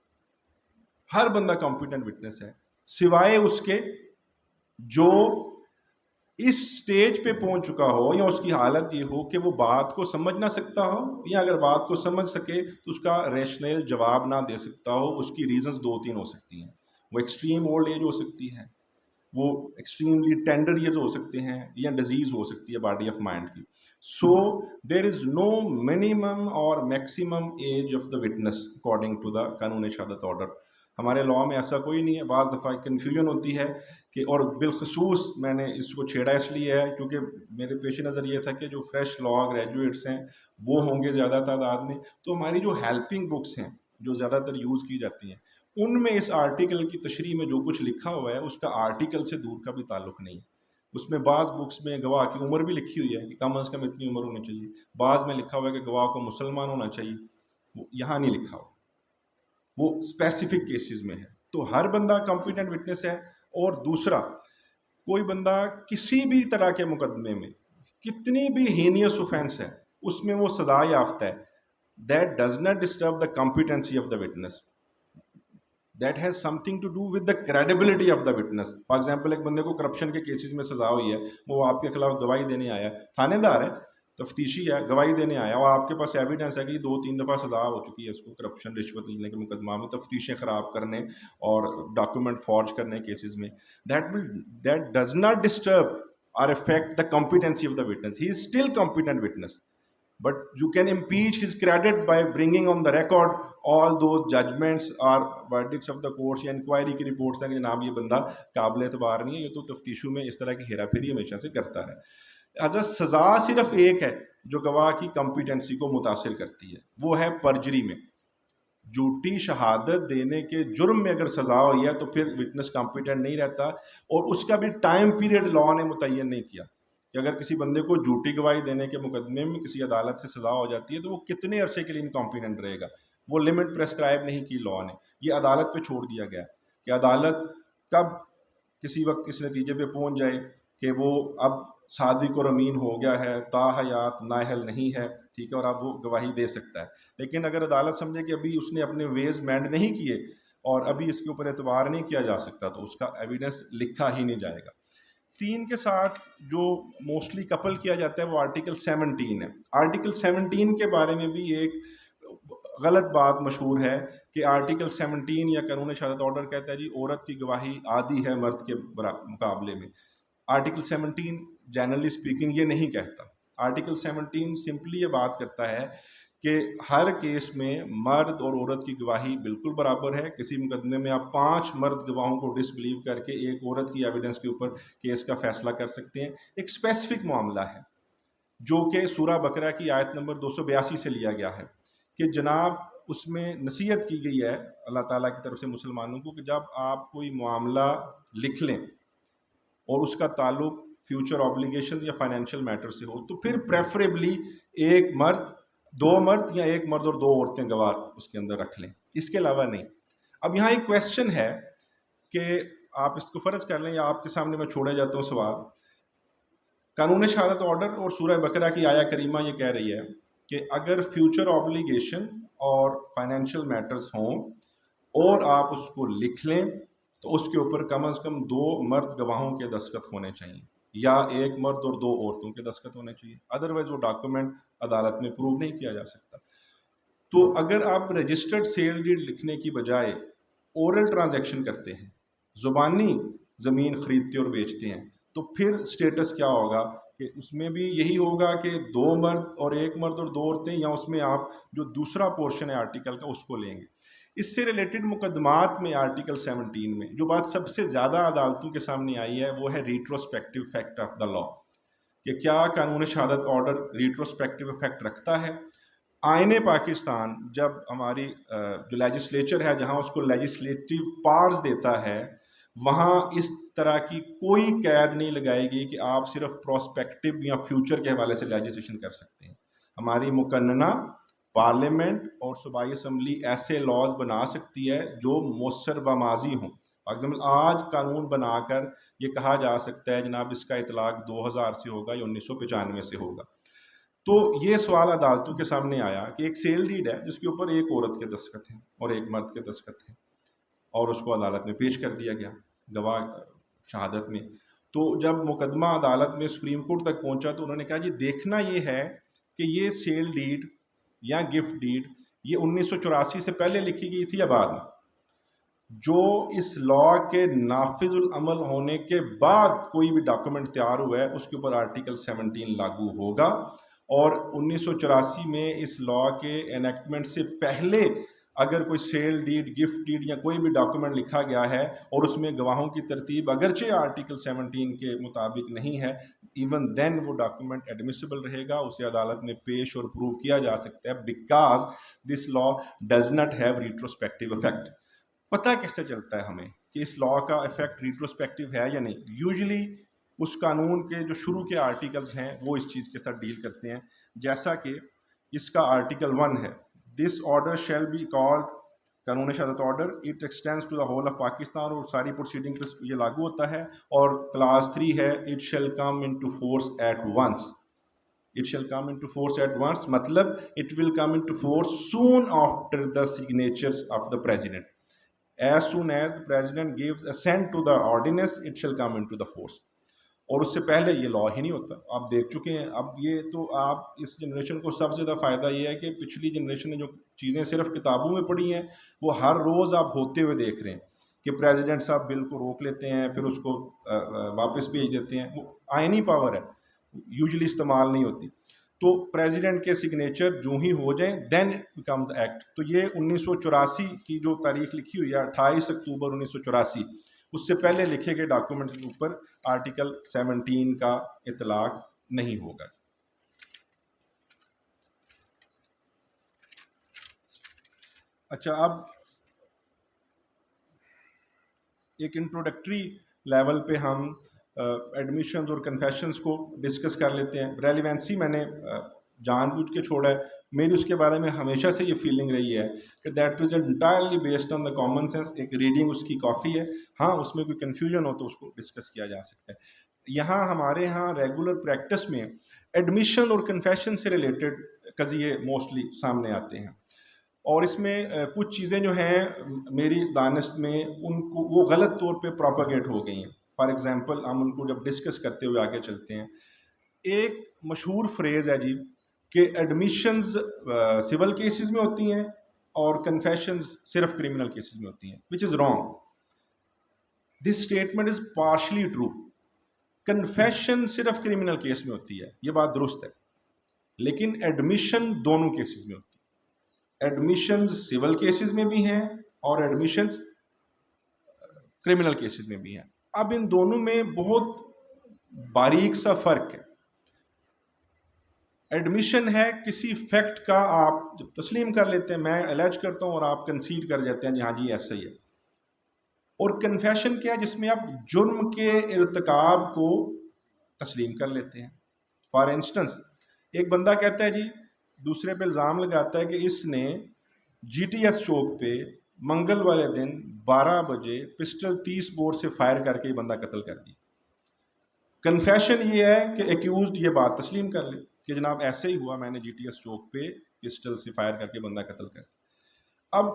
ہر بندہ کمپیٹنٹ وٹنس ہے، سوائے اس کے جو اس سٹیج پہ پہنچ چکا ہو یا اس کی حالت یہ ہو کہ وہ بات کو سمجھ نہ سکتا ہو، یا اگر بات کو سمجھ سکے تو اس کا ریشنل جواب نہ دے سکتا ہو. اس کی ریزنز 2-3 ہو سکتی ہیں. وہ ایکسٹریم اولڈ ایج ہو سکتی ہے، وہ ایکسٹریملی ٹینڈر ایئرز ہو سکتے ہیں، یا ڈیزیز ہو سکتی ہے باڈی آف مائنڈ کی. So there is no minimum اور maximum age of the witness according to the Qanun Shahadat order. ہمارے لاء میں ایسا کوئی نہیں ہے. بعض دفعہ کنفیوژن ہوتی ہے کہ، اور بالخصوص میں نے اس کو چھیڑا اس لیے ہے کیونکہ میرے پیش نظر یہ تھا کہ جو فریش لاء گریجویٹس ہیں وہ ہوں گے زیادہ تعداد میں، تو ہماری جو ہیلپنگ بکس ہیں جو زیادہ تر یوز کی جاتی ہیں ان میں اس آرٹیکل کی تشریح میں جو کچھ لکھا ہوا ہے اس کا آرٹیکل سے دور کا بھی تعلق نہیں ہے. اس میں بعض بکس میں گواہ کی عمر بھی لکھی ہوئی ہے کہ کم از کم اتنی عمر ہونی چاہیے، بعض میں لکھا ہوا ہے کہ گواہ کو مسلمان ہونا چاہیے، وہ یہاں نہیں لکھا ہوا، وہ اسپیسیفک کیسز میں ہے. تو ہر بندہ کمپیٹنٹ وٹنس ہے. اور دوسرا، کوئی بندہ کسی بھی طرح کے مقدمے میں کتنی بھی ہینیس اوفینس ہے اس میں وہ سزا یافتہ ہے، that does not disturb the competency of the witness. That has something to do with the credibility of the witness. For example ایک بندے کو کرپشن کے کیسز میں سزا ہوئی ہے، وہ آپ کے خلاف گواہی دینے آیا، تھانے دار ہے، تفتیشی ہے، گواہی دینے آیا، اور آپ کے پاس ایویڈنس ہے کہ 2-3 دفعہ سزا ہو چکی ہے اس کو کرپشن رشوت لینے کے مقدمہ میں، تفتیشیں خراب کرنے اور ڈاکومنٹ فارج کرنے کیسز میں. دیٹ ڈز ناٹ ڈسٹرب اور effect the competency of the witness. He is still competent witness. But you can impeach his credit by bringing on the record all those judgments or verdicts of the courts یا inquiry کی reports ہیں کہ جناب یہ بندہ قابل اعتبار نہیں ہے، یہ تو تفتیشوں میں اس طرح کی ہیرا پھیری ہمیشہ سے کرتا ہے. ایز اے سزا صرف ایک ہے جو گواہ کی کمپیٹنسی کو متاثر کرتی ہے، وہ ہے پرجری میں. جھوٹی شہادت دینے کے جرم میں اگر سزا ہوئی ہے تو پھر وٹنس کمپیٹنٹ نہیں رہتا، اور اس کا بھی ٹائم پیریڈ لاء نے متعین نہیں کیا کہ اگر کسی بندے کو جھوٹی گواہی دینے کے مقدمے میں کسی عدالت سے سزا ہو جاتی ہے تو وہ کتنے عرصے کے لیے انکمپیٹنٹ رہے گا. وہ لمٹ پریسکرائب نہیں کی لاء نے، یہ عدالت پہ چھوڑ دیا گیا کہ عدالت کب کسی وقت اس نتیجے پہ پہنچ جائے کہ وہ اب صادق اور امین ہو گیا ہے، تاحیات نااہل نہیں ہے، ٹھیک ہے، اور اب وہ گواہی دے سکتا ہے. لیکن اگر عدالت سمجھے کہ ابھی اس نے اپنے ویز مینڈ نہیں کیے اور ابھی اس کے اوپر اعتبار نہیں کیا جا سکتا تو اس کا ایویڈنس لکھا ہی نہیں جائے گا. 3 کے ساتھ جو موسٹلی کپل کیا جاتا ہے وہ آرٹیکل 17 ہے. آرٹیکل 17 کے بارے میں بھی ایک غلط بات مشہور ہے کہ آرٹیکل 17 یا قانون شہادت آرڈر کہتا ہے جی عورت کی گواہی عادی ہے مرد کے مقابلے میں. آرٹیکل 17 جنرلی اسپیکنگ یہ نہیں کہتا. آرٹیکل 17 سمپلی یہ بات کرتا ہے کہ ہر کیس میں مرد اور عورت کی گواہی بالکل برابر ہے. کسی مقدمے میں آپ 5 مرد گواہوں کو ڈس بلیو کر کے ایک عورت کی ایویڈنس کے اوپر کیس کا فیصلہ کر سکتے ہیں. ایک اسپیسیفک معاملہ ہے جو کہ سورہ بقرہ کی آیت نمبر 282 سے لیا گیا ہے کہ جناب اس میں نصیحت کی گئی ہے اللہ تعالیٰ کی طرف سے مسلمانوں کو کہ جب آپ کوئی معاملہ لکھ لیں اور اس کا تعلق فیوچر آبلیگیشنز یا فائنینشیل میٹر سے ہو تو پھر پریفریبلی ایک مرد 2 مرد یا ایک مرد اور 2 عورتیں گواہ اس کے اندر رکھ لیں، اس کے علاوہ نہیں. اب یہاں ایک کویسچن ہے کہ آپ اس کو فرض کر لیں یا آپ کے سامنے میں چھوڑے جاتا ہوں سوال. قانون شہادت آرڈر اور سورہ بقرہ کی آیہ کریمہ یہ کہہ رہی ہے کہ اگر فیوچر آبلیگیشن اور فائنینشیل میٹرز ہوں اور آپ اس کو لکھ لیں تو اس کے اوپر کم از کم 2 مرد گواہوں کے دستخط ہونے چاہیے یا ایک مرد اور 2 عورتوں کے دستخط ہونے چاہیے. ادروائز وہ ڈاکومنٹ عدالت میں پروو نہیں کیا جا سکتا. تو اگر آپ رجسٹرڈ سیل ڈیڈ لکھنے کی بجائے اورل ٹرانزیکشن کرتے ہیں زبانی زمین خریدتے اور بیچتے ہیں تو پھر سٹیٹس کیا ہوگا کہ اس میں بھی یہی ہوگا کہ 2 مرد اور 1 مرد اور 2 عورتیں، یا اس میں آپ جو دوسرا پورشن ہے آرٹیکل کا اس کو لیں گے. اس سے ریلیٹڈ مقدمات میں آرٹیکل 17 میں جو بات سب سے زیادہ عدالتوں کے سامنے آئی ہے وہ ہے ریٹروسپیکٹو افیکٹ آف دا لا، کہ کیا قانون شہادت آرڈر ریٹروسپیکٹو افیکٹ رکھتا ہے. آئین پاکستان جب ہماری جو لیجسلیچر ہے جہاں اس کو لیجسلیٹو پاورز دیتا ہے، وہاں اس طرح کی کوئی قید نہیں لگائے گی کہ آپ صرف پراسپیکٹو یا فیوچر کے حوالے سے لیجسلیشن کر سکتے ہیں. ہماری مقننہ پارلیمنٹ اور صوبائی اسمبلی ایسے لاز بنا سکتی ہے جو مؤثر و ماضی ہوں. فار ایگزامپل آج قانون بنا کر یہ کہا جا سکتا ہے جناب اس کا اطلاق 2000 سے ہوگا یا 1995 سے ہوگا. تو یہ سوال عدالتوں کے سامنے آیا کہ ایک سیل ڈیڈ ہے جس کے اوپر ایک عورت کے دستخط ہیں اور ایک مرد کے دستخط ہیں، اور اس کو عدالت میں پیش کر دیا گیا گواہ شہادت میں. تو جب مقدمہ عدالت میں سپریم کورٹ تک پہنچا تو انہوں نے کہا جی دیکھنا یہ ہے کہ یہ سیل ڈیڈ یا گفٹ ڈیڈ یہ 1984 سے پہلے لکھی گئی تھی یا بعد میں. جو اس لا کے نافذ العمل ہونے کے بعد کوئی بھی ڈاکومنٹ تیار ہوا ہے اس کے اوپر آرٹیکل 17 لاگو ہوگا. اور 1984 میں اس لا کے انیکٹمنٹ سے پہلے اگر کوئی سیل ڈیڈ، گفٹ ڈیڈ یا کوئی بھی ڈاکومنٹ لکھا گیا ہے اور اس میں گواہوں کی ترتیب اگرچہ آرٹیکل 17 کے مطابق نہیں ہے، ایون دین وہ ڈاکومنٹ ایڈمیسیبل رہے گا، اسے عدالت میں پیش اور پروو کیا جا سکتا ہے، because this law does not have retrospective effect. پتہ کیسے چلتا ہے ہمیں کہ اس لا کا افیکٹ ریٹروسپیکٹو ہے یا نہیں؟ یوزلی اس قانون کے جو شروع کے آرٹیکلز ہیں وہ اس چیز کے ساتھ ڈیل کرتے ہیں، جیسا کہ اس کا آرٹیکل 1 ہے، this order shall be called Qanun Shahadat order, it extends to the whole of Pakistan, اور ساری پروسیڈنگ پہ یہ لاگو ہوتا ہے. اور کلاس 3 ہے it shall come into force at once. It shall come into force at once مطلب it will come into force soon after the signatures of the president. As soon as the president gives assent to the ordinance, it shall come into the force. اور اس سے پہلے یہ لا ہی نہیں ہوتا. آپ دیکھ چکے ہیں. اب یہ تو آپ اس جنریشن کو سب سے زیادہ فائدہ یہ ہے کہ پچھلی جنریشن نے جو چیزیں صرف کتابوں میں پڑھی ہیں وہ ہر روز آپ ہوتے ہوئے دیکھ رہے ہیں کہ پریزیڈنٹ صاحب بل کو روک لیتے ہیں پھر اس کو واپس بھیج دیتے ہیں. وہ آئینی پاور ہے، یوزلی استعمال نہیں ہوتی. تو پریزیڈنٹ کے سگنیچر جو ہی ہو جائیں دین اٹ بیکمز ایکٹ. تو یہ 1984 کی جو تاریخ لکھی ہوئی ہے 28 اکتوبر 1984، اس سے پہلے لکھے گئے ڈاکومنٹ کے اوپر آرٹیکل 17 کا اطلاق نہیں ہوگا. اچھا، اب ایک انٹروڈکٹری لیول پہ ہم ایڈمیشنز اور کنفیشنز کو ڈسکس کر لیتے ہیں. ریلیونسی میں نے جان بوجھ کے چھوڑا ہے. میری اس کے بارے میں ہمیشہ سے یہ فیلنگ رہی ہے کہ that is entirely based on the common sense. ایک ریڈنگ اس کی کافی ہے. ہاں اس میں کوئی کنفیوژن ہو تو اس کو ڈسکس کیا جا سکتا ہے. یہاں ہمارے یہاں ریگولر پریکٹس میں ایڈمیشن اور کنفیشن سے ریلیٹڈ قضیے موسٹلی سامنے آتے ہیں، اور اس میں کچھ چیزیں جو ہیں میری دانست میں ان کو وہ غلط طور پہ پروپیگیٹ ہو گئی ہیں. فار ایگزامپل ہم ان کو جب ڈسکس کرتے ہوئے آگے چلتے ہیں، ایک مشہور فریز ہے جی کہ ایڈمیشنز سول کیسز میں ہوتی ہیں اور کنفیشنز صرف کرمنل کیسز میں ہوتی ہیں، which is wrong. This statement is partially true. Confession صرف کرمنل کیس میں ہوتی ہے، یہ بات درست ہے، لیکن ایڈمیشن دونوں کیسز میں ہوتی ہے. ایڈمیشنز سول کیسز میں بھی ہیں اور ایڈمیشنز کرمنل کیسز میں بھی ہیں. اب ان دونوں میں بہت باریک سا فرق ہے. ایڈمیشن ہے کسی فیکٹ کا آپ جب تسلیم کر لیتے ہیں، میں الیج کرتا ہوں اور آپ کنسیڈ کر جاتے ہیں جی ہاں جی ایسا ہی ہے. اور کنفیشن کیا ہے جس میں آپ جرم کے ارتکاب کو تسلیم کر لیتے ہیں. فار انسٹنس ایک بندہ کہتا ہے جی، دوسرے پہ الزام لگاتا ہے کہ اس نے جی ٹی ایس چوک پہ منگل والے دن 12 بجے پسٹل 30 بور سے فائر کر کے یہ بندہ قتل کر دی. کنفیشن یہ ہے کہ ایکیوزڈ یہ بات تسلیم کر لے کہ جناب ایسے ہی ہوا، میں نے جی ٹی ایس چوک پہ پسٹل سے فائر کر کے بندہ قتل کر دیا. اب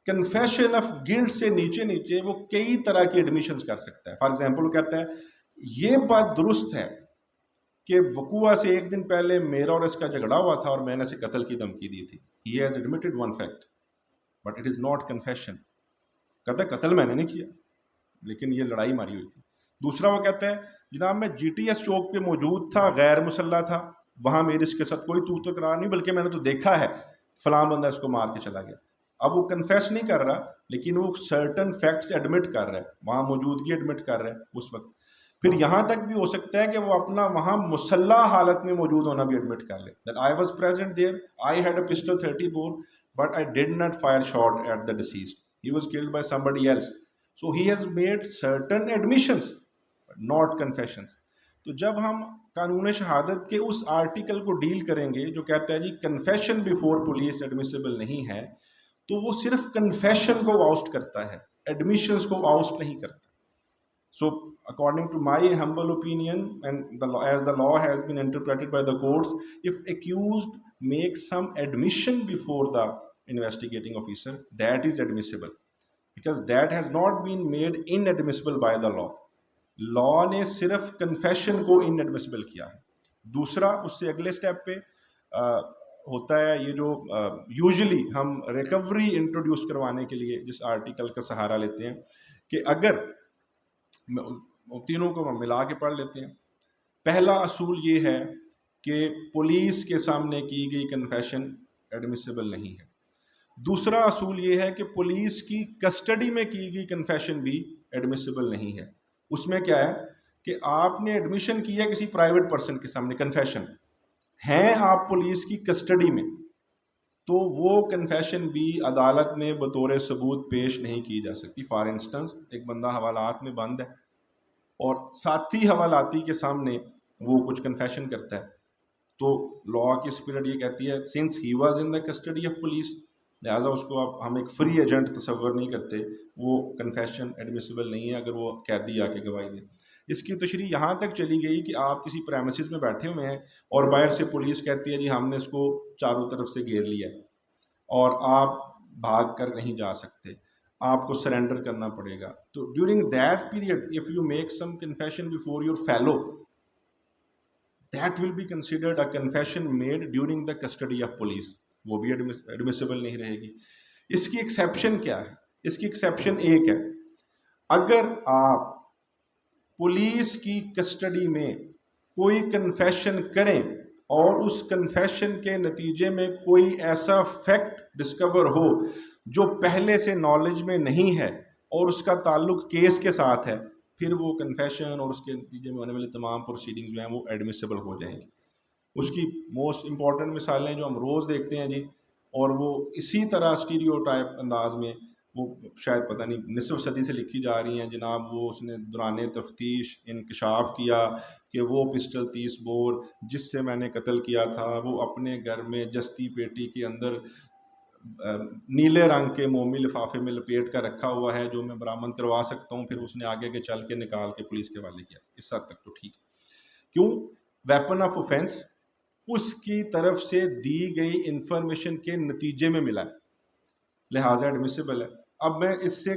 کنفیشن آف گلٹ سے نیچے نیچے وہ کئی طرح کی ایڈمیشنز کر سکتا ہے. فار ایگزامپل وہ کہتا ہے یہ بات درست ہے کہ وقوع سے ایک دن پہلے میرا اور اس کا جھگڑا ہوا تھا اور میں نے اسے قتل کی دھمکی دی تھی. He has admitted one fact but it is not confession. کہتا ہے قتل میں نے نہیں کیا، لیکن یہ لڑائی ماری ہوئی تھی. دوسرا وہ کہتا ہے جناب میں جی ٹی ایس چوک پہ موجود تھا, غیر مسلح تھا, وہاں میری اس کے ساتھ کوئی تو تکرار نہیں, بلکہ میں نے تو دیکھا ہے فلاں بندہ اس کو مار کے چلا گیا. اب وہ کنفیس نہیں کر رہا, لیکن وہ سرٹن فیکٹس ایڈمٹ کر رہا ہے, وہاں موجودگی ایڈمٹ کر رہا ہے اس وقت. پھر یہاں تک بھی ہو سکتا ہے کہ وہ اپنا وہاں مسلح حالت میں موجود ہونا بھی ایڈمٹ کر لے. That I was present there, I had a pistol 30 bore, but I did not fire shot at the deceased. He was killed by somebody else. So he has made certain admissions, but not confessions. تو جب ہم قانون شہادت کے اس article کو deal کریں گے جو کہتا ہے جی کنفیشن بیفور پولیس ایڈمیسیبل نہیں ہے, تو وہ صرف کنفیشن کو آؤسٹ کرتا ہے, ایڈمیشنز کو آؤسٹ نہیں کرتا. So according to my humble opinion, and as the law has been interpreted by the courts, if accused makes some admission before the investigating officer, that is admissible, because that has not been made inadmissible by the law. Law نے صرف confession کو inadmissible کیا ہے. دوسرا اس سے اگلے step پہ ہوتا ہے یہ جو یوزلی ہم ریکوری انٹروڈیوس کروانے کے لیے جس آرٹیکل کا سہارا لیتے ہیں, کہ اگر تینوں کو ہم ملا کے پڑھ لیتے ہیں. پہلا اصول یہ ہے کہ پولیس کے سامنے کی گئی کنفیشن ایڈمیسیبل نہیں ہے. دوسرا اصول یہ ہے کہ پولیس کی کسٹڈی میں کی گئی کنفیشن بھی ایڈمیسیبل نہیں ہے. اس میں کیا ہے کہ آپ نے ایڈمیشن کیا کسی پرائیویٹ پرسن کے سامنے, کنفیشن ہیں آپ پولیس کی کسٹڈی میں, تو وہ کنفیشن بھی عدالت میں بطور ثبوت پیش نہیں کی جا سکتی. فار انسٹنس ایک بندہ حوالات میں بند ہے اور ساتھی حوالاتی کے سامنے وہ کچھ کنفیشن کرتا ہے, تو لا کی اسپرٹ یہ کہتی ہے since he was in the custody of police, لہٰذا اس کو اب ہم ایک فری ایجنٹ تصور نہیں کرتے, وہ کنفیشن ایڈمیسیبل نہیں ہے اگر وہ قیدی آ کے گواہی دے. اس کی تشریح یہاں تک چلی گئی کہ آپ کسی پریمیسز میں بیٹھے ہوئے ہیں اور باہر سے پولیس کہتی ہے جی ہم نے اس کو چاروں طرف سے گھیر لیا ہے اور آپ بھاگ کر نہیں جا سکتے, آپ کو سرنڈر کرنا پڑے گا. تو during that period if you make some confession before your fellow, that will be considered a confession made during the custody of police, وہ بھی ایڈمیسیبل نہیں رہے گی. اس کی ایکسیپشن کیا ہے؟ اس کی ایکسیپشن ایک ہے, اگر آپ پولیس کی کسٹڈی میں کوئی کنفیشن کریں اور اس کنفیشن کے نتیجے میں کوئی ایسا فیکٹ ڈسکور ہو جو پہلے سے نالج میں نہیں ہے اور اس کا تعلق کیس کے ساتھ ہے, پھر وہ کنفیشن اور اس کے نتیجے میں ہونے والے تمام پروسیڈنگز جو ہیں وہ ایڈمیسیبل ہو جائیں گی. اس کی موسٹ امپورٹنٹ مثالیں جو ہم روز دیکھتے ہیں جی, اور وہ اسی طرح اسٹیریوٹائپ انداز میں وہ شاید پتہ نہیں نصف صدی سے لکھی جا رہی ہیں جناب, وہ اس نے دوران تفتیش انکشاف کیا کہ وہ پسٹل 30 بور جس سے میں نے قتل کیا تھا وہ اپنے گھر میں جستی پیٹی کے اندر نیلے رنگ کے مومی لفافے میں لپیٹ کر رکھا ہوا ہے جو میں برآمد کروا سکتا ہوں. پھر اس نے آگے کے چل کے نکال کے پولیس کے حوالے کیا. اس حد تک تو ٹھیک ہے. کیوں؟ ویپن آف اوفینس اس کی طرف سے دی گئی انفارمیشن کے نتیجے میں ملا ہے, لہٰذا ایڈمیسیبل ہے. اب میں اس سے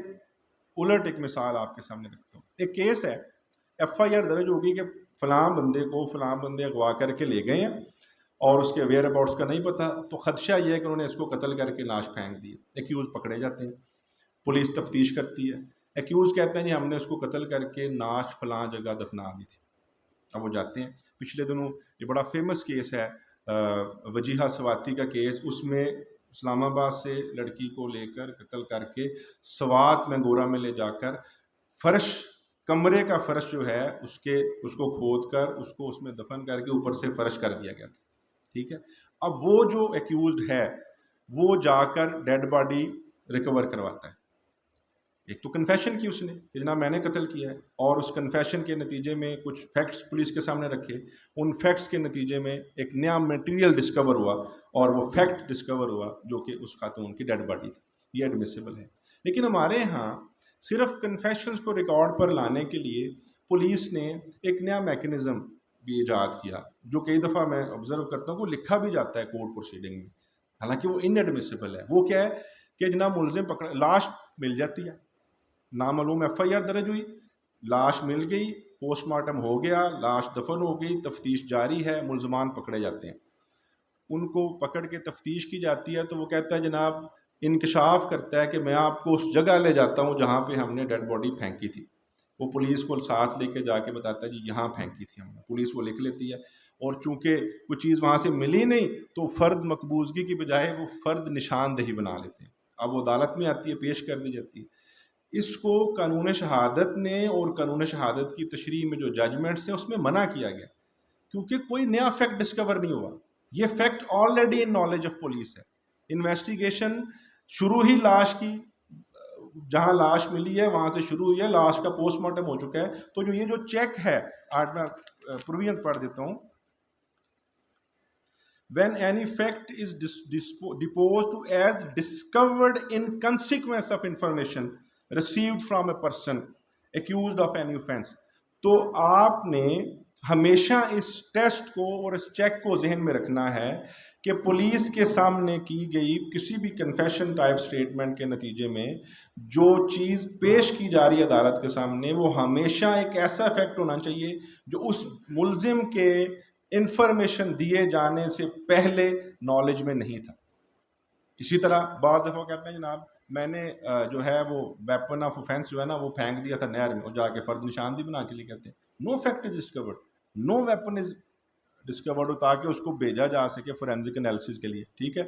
الٹ ایک مثال آپ کے سامنے رکھتا ہوں. ایک کیس ہے, ایف آئی آر درج ہوگی کہ فلاں بندے اغوا کر کے لے گئے ہیں اور اس کے ویئر اباؤٹس کا نہیں پتہ, تو خدشہ یہ ہے کہ انہوں نے اس کو قتل کر کے لاش پھینک دی. ایکیوز پکڑے جاتے ہیں, پولیس تفتیش کرتی ہے, ایکیوز کہتے ہیں جی ہم نے اس کو قتل کر کے لاش فلاں جگہ دفنا دی تھی. اب وہ جاتے ہیں. پچھلے دنوں یہ بڑا فیمس کیس ہے وجیہہ سواتی کا کیس, اس میں اسلام آباد سے لڑکی کو لے کر قتل کر کے سوات میں گورا میں لے جا کر فرش, کمرے کا فرش جو ہے اس کو کھود کر اس کو اس میں دفن کر کے اوپر سے فرش کر دیا گیا تھا. ٹھیک ہے. اب وہ جو ایکیوزڈ ہے وہ جا کر ڈیڈ باڈی ریکور کرواتا ہے. ایک تو کنفیشن کی اس نے کہ جناب میں نے قتل کیا ہے, اور اس کنفیشن کے نتیجے میں کچھ فیکٹس پولیس کے سامنے رکھے, ان فیکٹس کے نتیجے میں ایک نیا میٹیریل ڈسکور ہوا اور وہ فیکٹ ڈسکور ہوا جو کہ اس خاتون کی ڈیڈ باڈی تھی. یہ ایڈمیسیبل ہے. لیکن ہمارے ہاں صرف کنفیشنز کو ریکارڈ پر لانے کے لیے پولیس نے ایک نیا میکنزم بھی ایجاد کیا جو کئی دفعہ میں آبزرو کرتا ہوں, وہ لکھا بھی جاتا ہے کورٹ پروسیڈنگ میں, حالانکہ وہ ان ایڈمیسیبل ہے. وہ کیا ہے کہ جناب ملزم پکڑا, لاش مل جاتی ہے, نامعلوم ایف آئی آر درج ہوئی, لاش مل گئی, پوسٹ مارٹم ہو گیا, لاش دفن ہو گئی, تفتیش جاری ہے, ملزمان پکڑے جاتے ہیں. ان کو پکڑ کے تفتیش کی جاتی ہے تو وہ کہتا ہے جناب انکشاف کرتا ہے کہ میں آپ کو اس جگہ لے جاتا ہوں جہاں پہ ہم نے ڈیڈ باڈی پھینکی تھی. وہ پولیس کو ساتھ لے کے جا کے بتاتا ہے جی یہاں پھینکی تھی ہم نے، پولیس وہ لکھ لیتی ہے، اور چونکہ کوئی چیز وہاں سے ملی نہیں تو فرد مقبوضگی کی بجائے وہ فرد نشاندہی بنا لیتے ہیں، اب وہ عدالت میں آتی ہے، پیش کر دی جاتی ہے۔ اس کو قانون شہادت نے اور قانون شہادت کی تشریح میں جو ججمنٹس ہیں اس میں منع کیا گیا، کیونکہ کوئی نیا فیکٹ ڈسکور نہیں ہوا، یہ fact already in knowledge of police ہے۔ انویسٹیگیشن شروع ہی لاش کی، جہاں لاش ملی ہے وہاں سے شروع ہوئی ہے، لاش کا پوسٹ مارٹم ہو چکا ہے، تو جو یہ جو چیک ہے، آج میں پروویژن پڑھ دیتا ہوں۔ When any fact is deposed as discovered in consequence of information received from a person accused of any offense، تو آپ نے ہمیشہ اس ٹیسٹ کو اور اس چیک کو ذہن میں رکھنا ہے کہ پولیس کے سامنے کی گئی کسی بھی کنفیشن ٹائپ سٹیٹمنٹ کے نتیجے میں جو چیز پیش کی جا رہی ہے عدالت کے سامنے، وہ ہمیشہ ایک ایسا فیکٹ ہونا چاہیے جو اس ملزم کے انفارمیشن دیے جانے سے پہلے نالج میں نہیں تھا۔ اسی طرح بعض دفعہ کہتے ہیں جناب میں نے جو ہے وہ ویپن آف اوفینس جو ہے نا وہ پھینک دیا تھا نہر میں، اور جا کے فرد نشاندہی بنا کے لیے کہتے ہیں no fact is discovered, no weapon is discovered, تاکہ اس کو بھیجا جا سکے فورینزک انالیسس کے لیے، ٹھیک ہے۔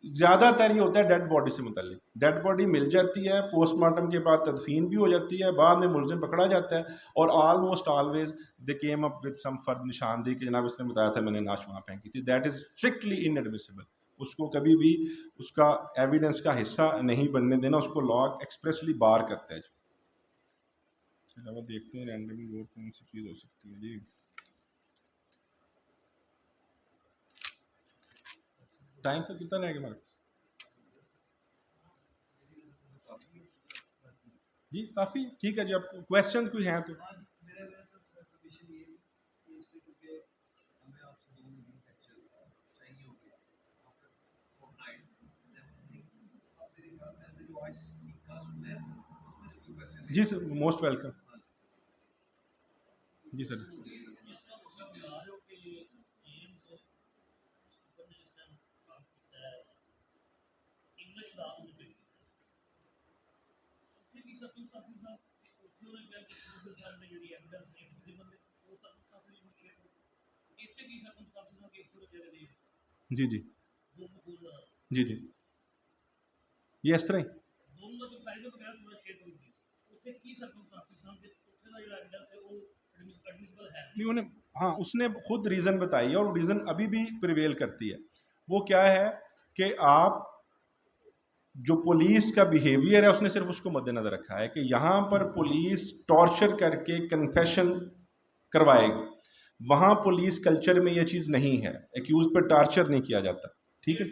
زیادہ تر یہ ہوتا ہے ڈیڈ باڈی سے متعلق، ڈیڈ باڈی مل جاتی ہے، پوسٹ مارٹم کے بعد تدفین بھی ہو جاتی ہے، بعد میں ملزم پکڑا جاتا ہے، اور almost always they came up with some فرد نشاندہی کہ جناب اس نے بتایا تھا میں نے لاش وہاں پھینکی تھی، دیٹ از اسٹرکٹلی ان ایڈمیسیبل، اس کو کبھی بھی اس کا ایویڈنس کا حصہ نہیں بننے دینا، اس کو لا ایکسپریسلی بار کرتا ہے۔ چلو دیکھتے ہیں رینڈملی اور کون سی چیز ہو سکتی ہے جی۔ ٹائم سے کتنا لے گا ہمارے پاس؟ جی کافی ٹھیک ہے جی، آپ کویشچن کوئی ہیں تو جی سر موسٹ ویلکم جی سر۔ جی جی جی جی یہ اس طرح ہی ہاں اس نے خود ریزن بتائی ہے، اور ریزن ابھی بھی پریویل کرتی ہے۔ وہ کیا ہے کہ آپ جو پولیس کا بیہیویئر ہے اس نے صرف اس کو مد نظر رکھا ہے کہ یہاں پر پولیس ٹارچر کر کے کنفیشن کروائے گی، وہاں پولیس کلچر میں یہ چیز نہیں ہے، ایکیوز پہ ٹارچر نہیں کیا جاتا، ٹھیک ہے۔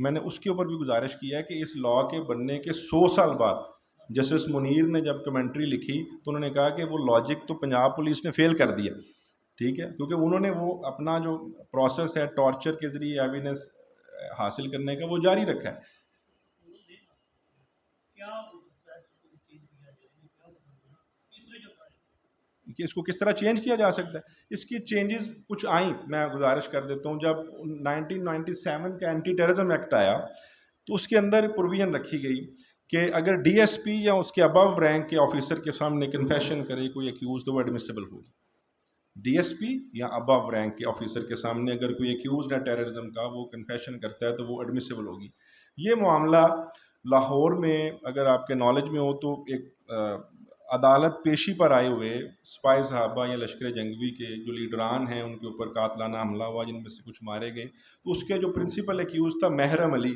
میں نے اس کے اوپر بھی گزارش کیا ہے کہ اس لا کے بننے کے 100 سال بعد جسٹس منیر نے جب کمنٹری لکھی تو انہوں نے کہا کہ وہ لاجک تو پنجاب پولیس نے فیل کر دیا، ٹھیک ہے، کیونکہ انہوں نے وہ اپنا جو پروسیس ہے ٹارچر کے ذریعے ایویڈنس حاصل کرنے کا وہ جاری رکھا ہے۔ کہ اس کو کس طرح چینج کیا جا سکتا ہے، اس کی چینجز کچھ آئیں، میں گزارش کر دیتا ہوں۔ جب 1997 کا اینٹی ٹیررزم ایکٹ آیا تو اس کے اندر پروویژن رکھی گئی کہ اگر ڈی ایس پی یا اس کے ابو رینک کے آفیسر کے سامنے کنفیشن کرے کوئی ایکیوز تو وہ ایڈمیسیبل ہوگی۔ ڈی ایس پی یا ابو رینک کے آفیسر کے سامنے اگر کوئی ایکیوزڈ ہے ٹیررزم کا، وہ کنفیشن کرتا ہے تو وہ ایڈمیسیبل ہوگی۔ یہ معاملہ لاہور میں اگر آپ کے نالج میں ہو تو ایک عدالت پیشی پر آئے ہوئے سپاہی صحابہ یا لشکر جنگوی کے جو لیڈران ہیں ان کے اوپر قاتلانہ حملہ ہوا جن میں سے کچھ مارے گئے، تو اس کے جو پرنسپل ایکیوز تھا محرم علی،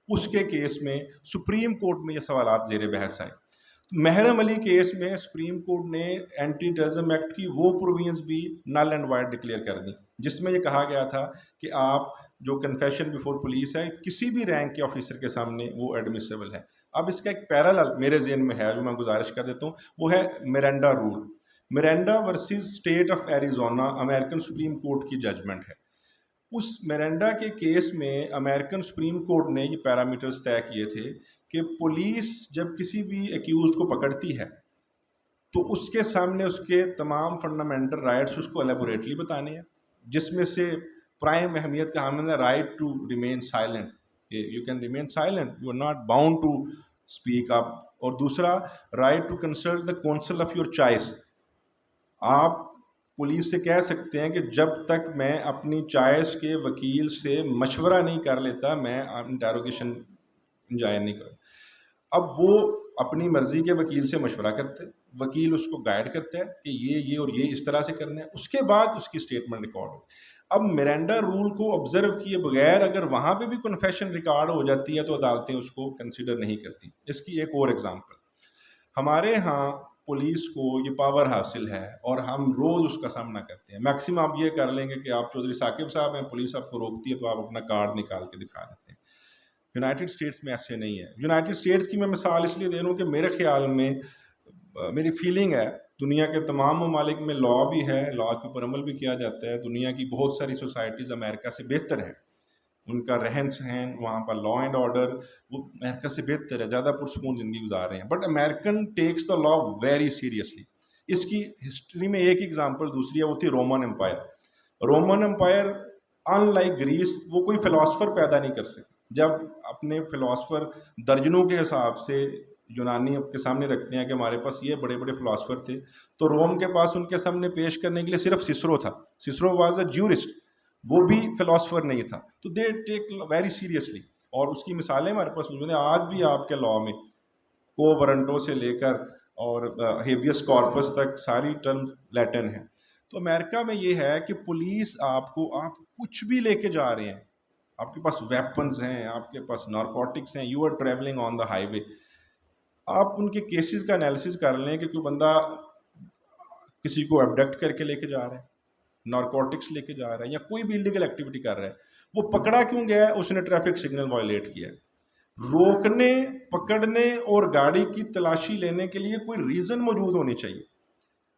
اس کے کیس میں سپریم کورٹ میں یہ سوالات زیر بحث آئے۔ محرم علی کیس میں سپریم کورٹ نے اینٹی ٹیررزم ایکٹ کی وہ پروویژنز بھی نل اینڈ وائڈ ڈکلیئر کر دیں جس میں یہ کہا گیا تھا کہ آپ جو کنفیشن بیفور پولیس ہے کسی بھی رینک کے آفیسر کے سامنے وہ ایڈمیسیبل ہے۔ اب اس کا ایک پیرالل میرے ذہن میں ہے جو میں گزارش کر دیتا ہوں، وہ ہے Miranda rule, Miranda versus State of Arizona, American Supreme Court کی ججمنٹ ہے۔ اس میرینڈا کے کیس میں امریکن سپریم کورٹ نے یہ پیرامیٹرز طے کیے تھے کہ پولیس جب کسی بھی ایکیوزڈ کو پکڑتی ہے تو اس کے سامنے اس کے تمام فنڈامنٹل رائٹس اس کو الیبوریٹلی بتانے ہیں، جس میں سے پرائم اہمیت کا حامل ہے right to remain silent, you can remain silent, you are not bound to speak up. اور دوسرا right to consult the counsel of your choice. آپ پولیس سے کہہ سکتے ہیں کہ جب تک میں اپنی چوائس کے وکیل سے مشورہ نہیں کر لیتا میں انٹیروگیشن انجوائے نہیں کروں. اب وہ اپنی مرضی کے وکیل سے مشورہ کرتے، وکیل اس کو گائیڈ کرتا ہے کہ یہ اور یہ اس طرح سے کرنا ہے، اس کے بعد اس کی اسٹیٹمنٹ ریکارڈ ہو. اب میرینڈا رول کو آبزرو کیے بغیر اگر وہاں پہ بھی کنفیشن ریکارڈ ہو جاتی ہے تو عدالتیں اس کو کنسیڈر نہیں کرتی. اس کی ایک اور ایگزامپل، ہمارے ہاں پولیس کو یہ پاور حاصل ہے اور ہم روز اس کا سامنا کرتے ہیں. میکسیمم آپ یہ کر لیں گے کہ آپ چودھری ثاقب صاحب ہیں، پولیس آپ کو روکتی ہے تو آپ اپنا کارڈ نکال کے دکھا دیتے ہیں. یونائٹڈ اسٹیٹس میں ایسے نہیں ہے. یونائٹڈ اسٹیٹس کی میں مثال اس لیے دے رہا ہوں کہ میرے خیال میں میری فیلنگ ہے دنیا کے تمام ممالک میں لا بھی ہے، لا کے اوپر عمل بھی کیا جاتا ہے. دنیا کی بہت ساری سوسائٹیز امریکہ سے بہتر ہیں، ان کا رہن سہن وہاں پر لا اینڈ آرڈر وہ امریکہ سے بہتر ہے، زیادہ پرسکون زندگی گزار رہے ہیں. But American takes the law very seriously. اس کی ہسٹری میں ایک ایگزامپل دوسری ہے، وہ تھی Roman Empire. Roman Empire in like Greece وہ کوئی فلاسفر پیدا نہیں کر سکے. جب اپنے فلاسفر درجنوں کے حساب سے یونانی اب کے سامنے رکھتے ہیں کہ ہمارے پاس یہ بڑے بڑے فلاسفر تھے، تو روم کے پاس ان کے سامنے پیش کرنے کے لیے صرف سسرو تھا. سسرو واز اے جیورسٹ، وہ بھی فلاسفر نہیں تھا. تو دے ٹیک ویری سیریسلی، اور اس کی مثالیں ہمارے پاس موجود ہیں. آج بھی آپ کے لا میں کو ورنٹو سے لے کر اور ہیبیس کارپس تک ساری ٹرمز لیٹن ہیں. تو امریکہ میں یہ ہے کہ پولیس آپ کچھ بھی لے کے جا رہے ہیں، آپ کے پاس ویپنز ہیں، آپ کے پاس نارکوٹکس ہیں، you are travelling on the highway. آپ ان کے کیسز کا انالیسز کر لیں کہ کوئی بندہ کسی کو ابڈکٹ کر کے لے کے جا رہا ہے، نارکوٹکس لے کے جا رہا ہے، یا کوئی بھی انلیگل ایکٹیویٹی کر رہا ہے، وہ پکڑا کیوں گیا ہے؟ اس نے ٹریفک سگنل وائلیٹ کیا ہے. روکنے، پکڑنے اور گاڑی کی تلاشی لینے کے لیے کوئی ریزن موجود ہونی چاہیے.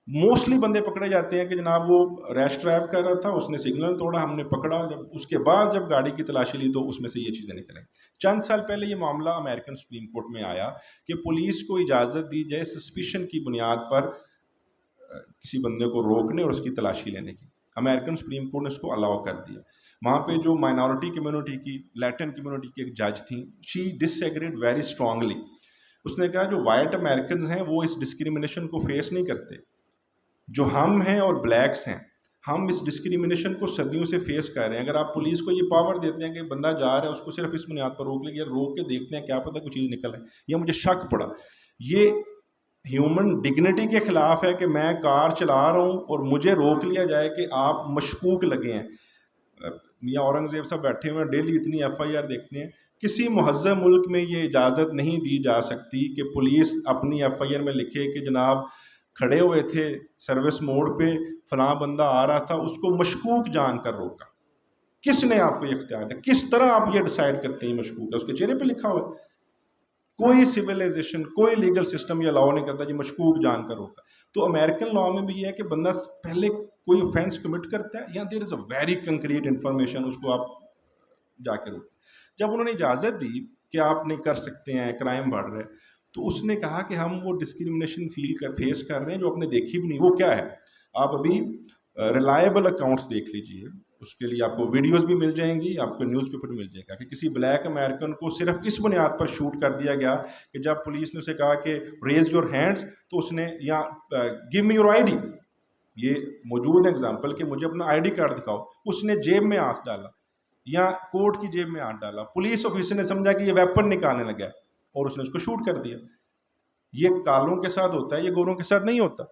موسٹلی بندے پکڑے جاتے ہیں کہ جناب وہ ریش ڈرائیو کر رہا تھا، اس نے سگنل توڑا، ہم نے پکڑا، جب اس کے بعد جب گاڑی کی تلاشی لی تو اس میں سے یہ چیزیں نکلیں. چند سال پہلے یہ معاملہ امریکن سپریم کورٹ میں آیا کہ پولیس کو اجازت دی جائے سسپیشن کی بنیاد پر کسی بندے کو روکنے اور اس کی تلاشی لینے کی. امریکن سپریم کورٹ نے اس کو الاؤ کر دیا. وہاں پہ جو مائنورٹی کمیونٹی کی، لیٹن کمیونٹی کی ایک جج تھیں، شی ڈس ایگریڈ ویری اسٹرانگلی. اس نے کہا جو وائٹ امریکنز ہیں وہ اس ڈسکریمنیشن کو فیس نہیں کرتے، جو ہم ہیں اور بلیکس ہیں ہم اس ڈسکریمنیشن کو صدیوں سے فیس کر رہے ہیں. اگر آپ پولیس کو یہ پاور دیتے ہیں کہ بندہ جا رہا ہے اس کو صرف اس بنیاد پر روک لیں گے، روک کے دیکھتے ہیں کیا پتہ کوئی چیز نکل ہے، یا مجھے شک پڑا، یہ ہیومن ڈگنیٹی کے خلاف ہے کہ میں کار چلا رہا ہوں اور مجھے روک لیا جائے کہ آپ مشکوک لگے ہیں. میاں اورنگزیب صاحب بیٹھے ہوئے ہیں، ڈیلی اتنی ایف آئی آر دیکھتے ہیں. کسی مہذب ملک میں یہ اجازت نہیں دی جا سکتی کہ پولیس اپنی ایف آئی آر میں لکھے کہ جناب کھڑے ہوئے تھے سروس موڑ پہ، فلاں بندہ آ رہا تھا، اس کو مشکوک جان کر روکا. کس نے آپ کو یہ اختیار دیا؟ کس طرح آپ یہ ڈیسائیڈ کرتے ہیں مشکوک ہے؟ اس کے چہرے پہ لکھا ہوا ہے. کوئی سویلائزیشن، کوئی لیگل سسٹم یہ الاؤ نہیں کرتا جی مشکوک جان کر روکا. تو امریکن لا میں بھی یہ ہے کہ بندہ پہلے کوئی اوفینس کمٹ کرتا ہے یا دیر از اے ویری کنکریٹ انفارمیشن، اس کو آپ جا کے روکتے. جب انہوں نے اجازت دی کہ آپ نہیں کر سکتے ہیں، کرائم بڑھ رہے، تو اس نے کہا کہ ہم وہ ڈسکریمنیشن فیس کر رہے ہیں جو آپ نے دیکھی بھی نہیں. وہ کیا ہے؟ آپ ابھی ریلائبل اکاؤنٹس دیکھ لیجئے، اس کے لیے آپ کو ویڈیوز بھی مل جائیں گی، آپ کو نیوز پیپر مل جائے گا کہ کسی بلیک امریکن کو صرف اس بنیاد پر شوٹ کر دیا گیا کہ جب پولیس نے اسے کہا کہ ریز یور ہینڈز تو اس نے، یا give me your I D, یہ موجود ہے اگزامپل کہ مجھے اپنا آئی ڈی کارڈ دکھاؤ، اس نے جیب میں ہاتھ ڈالا یا کوٹ کی جیب میں ہاتھ ڈالا. پولیس آفیسر نے سمجھا کہ یہ ویپن نکالنے لگا اور اس نے اس کو شوٹ کر دیا. یہ کالوں کے ساتھ ہوتا ہے، یہ گوروں کے ساتھ نہیں ہوتا.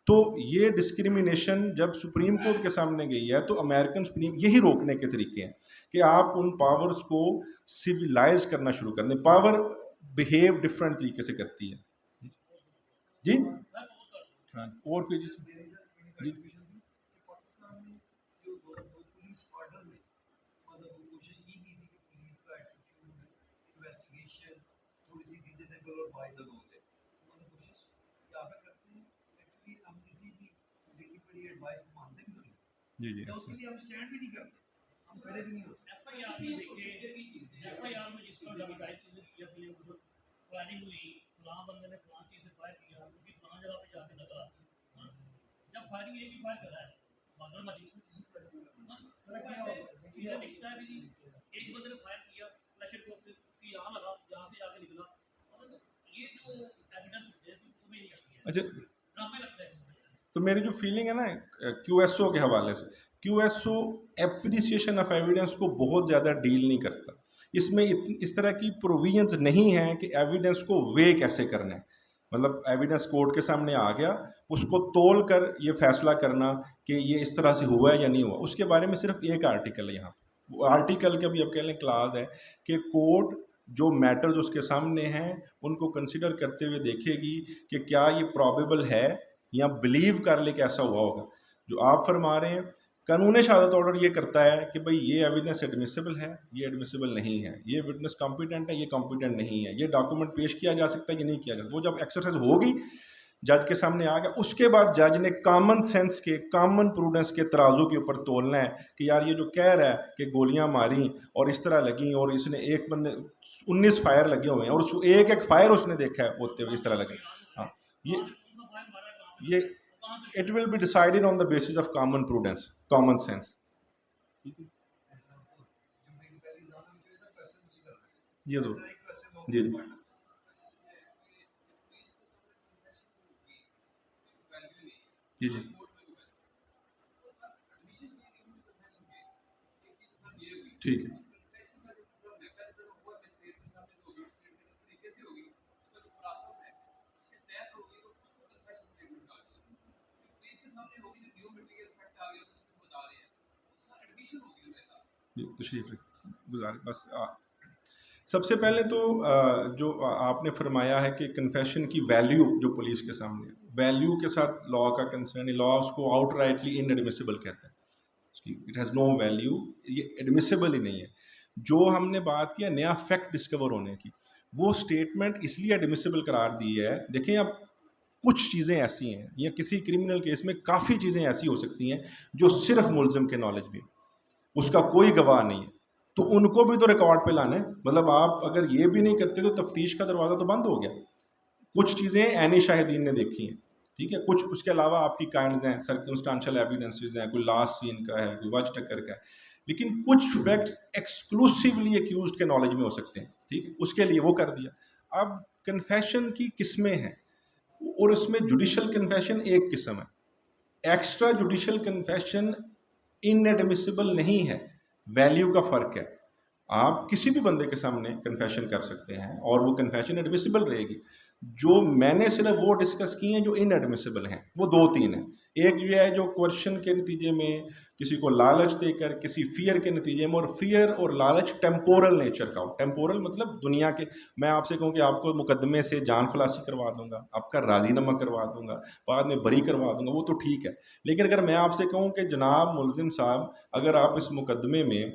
تو یہ ڈسکریمنیشن جب سپریم کورٹ کے سامنے گئی ہے تو امریکن سپریم یہی روکنے کے طریقے ہیں کہ آپ ان پاورز کو سویلائز کرنا شروع کر دیں. پاور بیہیو ڈفرینٹ طریقے سے کرتی ہے. جی ہاں اور کوئی جی جی جی فائرنگ ہوئی، فلاں بندے نے فلاں چیز سے فائر کیا، کیونکہ فلاں جگہ پہ جا کے لگا. جب فائرنگ ایک ہی فائر کر رہا ہے بادل مچی چیزیں دکھتا ہے بھی نہیں. ایک بندے نے فائر کیا پریشر کو اس کی یہاں لگا، یہاں سے جا کے نکلا. یہ جو ایویڈنس ہوتے ہیں اس میں سمجھ نہیں آتی ہے, اچھا ڈرامے لگتا ہے اس میں. تو میری جو فیلنگ ہے نا کیو ایس او کے حوالے سے, Q S O appreciation of evidence کو بہت زیادہ ڈیل نہیں کرتا. اس میں اس طرح کی پروویژنس نہیں ہیں کہ ایویڈنس کو وے کیسے کرنا ہے. مطلب ایویڈنس کورٹ کے سامنے آ گیا, اس کو تول کر یہ فیصلہ کرنا کہ یہ اس طرح سے ہوا ہے یا نہیں ہوا, اس کے بارے میں صرف ایک آرٹیکل ہے یہاں. وہ آرٹیکل کا بھی اب کہہ لیں کلاس ہے کہ کورٹ جو میٹرز اس کے سامنے ہیں ان کو کنسیڈر کرتے ہوئے دیکھے گی کہ کیا یہ پرابیبل ہے یا بلیو کر لے کہ ایسا ہوا ہوگا. جو آپ فرما رہے ہیں قانون شہادت آرڈر یہ کرتا ہے کہ بھئی یہ ایویڈنس ایڈمیسیبل ہے, یہ ایڈمیسیبل نہیں ہے, یہ وٹنس کمپیٹنٹ ہے, یہ کمپیٹنٹ نہیں ہے, یہ ڈاکومنٹ پیش کیا جا سکتا ہے کہ نہیں کیا جا سکتا. وہ جب ایکسرسائز ہوگی جج کے سامنے آ گیا, اس کے بعد جج نے کامن سینس کے, کامن پروڈنس کے ترازو کے اوپر تولنا ہے کہ یار یہ جو کہہ رہا ہے کہ گولیاں ماری اور اس طرح لگیں اور اس نے ایک بندے 19 فائر لگے ہوئے ہیں اور اس کو ایک ایک فائر اس نے دیکھا ہے ہوتے ہوئے اس طرح لگے. ہاں یہ it will be decided on the basis of common prudence, common sense. یہ دو جی جی جی جی ٹھیک ہے تشریف گزارے. بس سب سے پہلے تو جو آپ نے فرمایا ہے کہ کنفیشن کی ویلیو جو پولیس کے سامنے ہے, ویلیو کے ساتھ لا کا کنسرن ہے. لا اس کو آؤٹ رائٹلی ان ایڈمیسیبل کہتا ہے, اٹ ہیز نو ویلیو, یہ ایڈمیسیبل ہی نہیں ہے. جو ہم نے بات کیا نیا فیکٹ ڈسکور ہونے کی, وہ اسٹیٹمنٹ اس لیے ایڈمیسیبل قرار دی ہے. دیکھیں اب کچھ چیزیں ایسی ہیں یا کسی کرمنل کیس میں کافی چیزیں ایسی ہو سکتی ہیں جو صرف ملزم کے نالج میں, اس کا کوئی گواہ نہیں ہے, تو ان کو بھی تو ریکارڈ پہ لانا ہے. مطلب آپ اگر یہ بھی نہیں کرتے تو تفتیش کا دروازہ تو بند ہو گیا. کچھ چیزیں عینی شاہدین نے دیکھی ہیں, ٹھیک ہے, کچھ اس کے علاوہ آپ کی کائنڈز ہیں, سرکمسٹانشل ایویڈنسز ہیں, کوئی لاسٹ سین کا ہے, کوئی وچ ٹکر کا ہے, لیکن کچھ فیکٹس ایکسکلوسیولی ایکیوزڈ کے نالج میں ہو سکتے ہیں, ٹھیک ہے, اس کے لیے وہ کر دیا. اب کنفیشن کی قسمیں ہیں اور اس میں جوڈیشل کنفیشن ایک قسم ہے, ایکسٹرا جوڈیشل کنفیشن ان ایڈمیسیبل نہیں ہے. ویلیو کا فرق ہے. آپ کسی بھی بندے کے سامنے کنفیشن کر سکتے ہیں اور وہ کنفیشن ایڈمیسیبل رہے گی. جو میں نے صرف وہ ڈسکس کی ہیں جو ان ایڈمیسیبل ہیں, وہ 2-3 ہیں. ایک یہ ہے جو کوشچن کے نتیجے میں کسی کو لالچ دے کر, کسی فیئر کے نتیجے میں, اور فیئر اور لالچ ٹیمپورل نیچر کا ہو. ٹیمپورل مطلب دنیا کے, میں آپ سے کہوں کہ آپ کو مقدمے سے جان خلاصی کروا دوں گا, آپ کا راضی نامہ کروا دوں گا, بعد میں بری کروا دوں گا, وہ تو ٹھیک ہے. لیکن اگر میں آپ سے کہوں کہ جناب ملزم صاحب اگر آپ اس مقدمے میں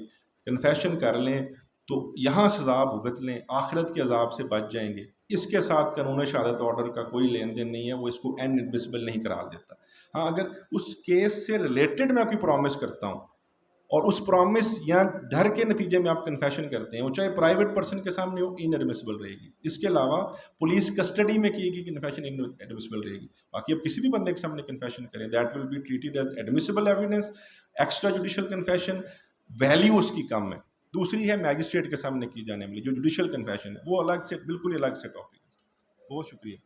کنفیشن کر لیں تو یہاں سزا بھگت لیں, آخرت کے عذاب سے بچ جائیں گے, اس کے ساتھ قانون شہادت آرڈر کا کوئی لین دین نہیں ہے, وہ اس کو ان ایڈمیسیبل نہیں قرار دیتا. ہاں اگر اس کیس سے ریلیٹڈ میں کوئی پرومس کرتا ہوں اور اس پرومس یا ڈر کے نتیجے میں آپ کنفیشن کرتے ہیں, وہ چاہے پرائیویٹ پرسن کے سامنے ہو, ان ایڈمیسیبل رہے گی. اس کے علاوہ پولیس کسٹڈی میں کی گئی کنفیشن ان ایڈمیسیبل رہے گی. باقی اب کسی بھی بندے کے سامنے کنفیشن کریں, that will be treated as admissible evidence. Extra judicial confession value اس کی کم ہے. دوسری ہے میجسٹریٹ کے سامنے کی جانے والی جو جوڈیشل کنفیشن ہے, وہ الگ سے, بالکل الگ سے ٹاپک ہے. بہت شکریہ.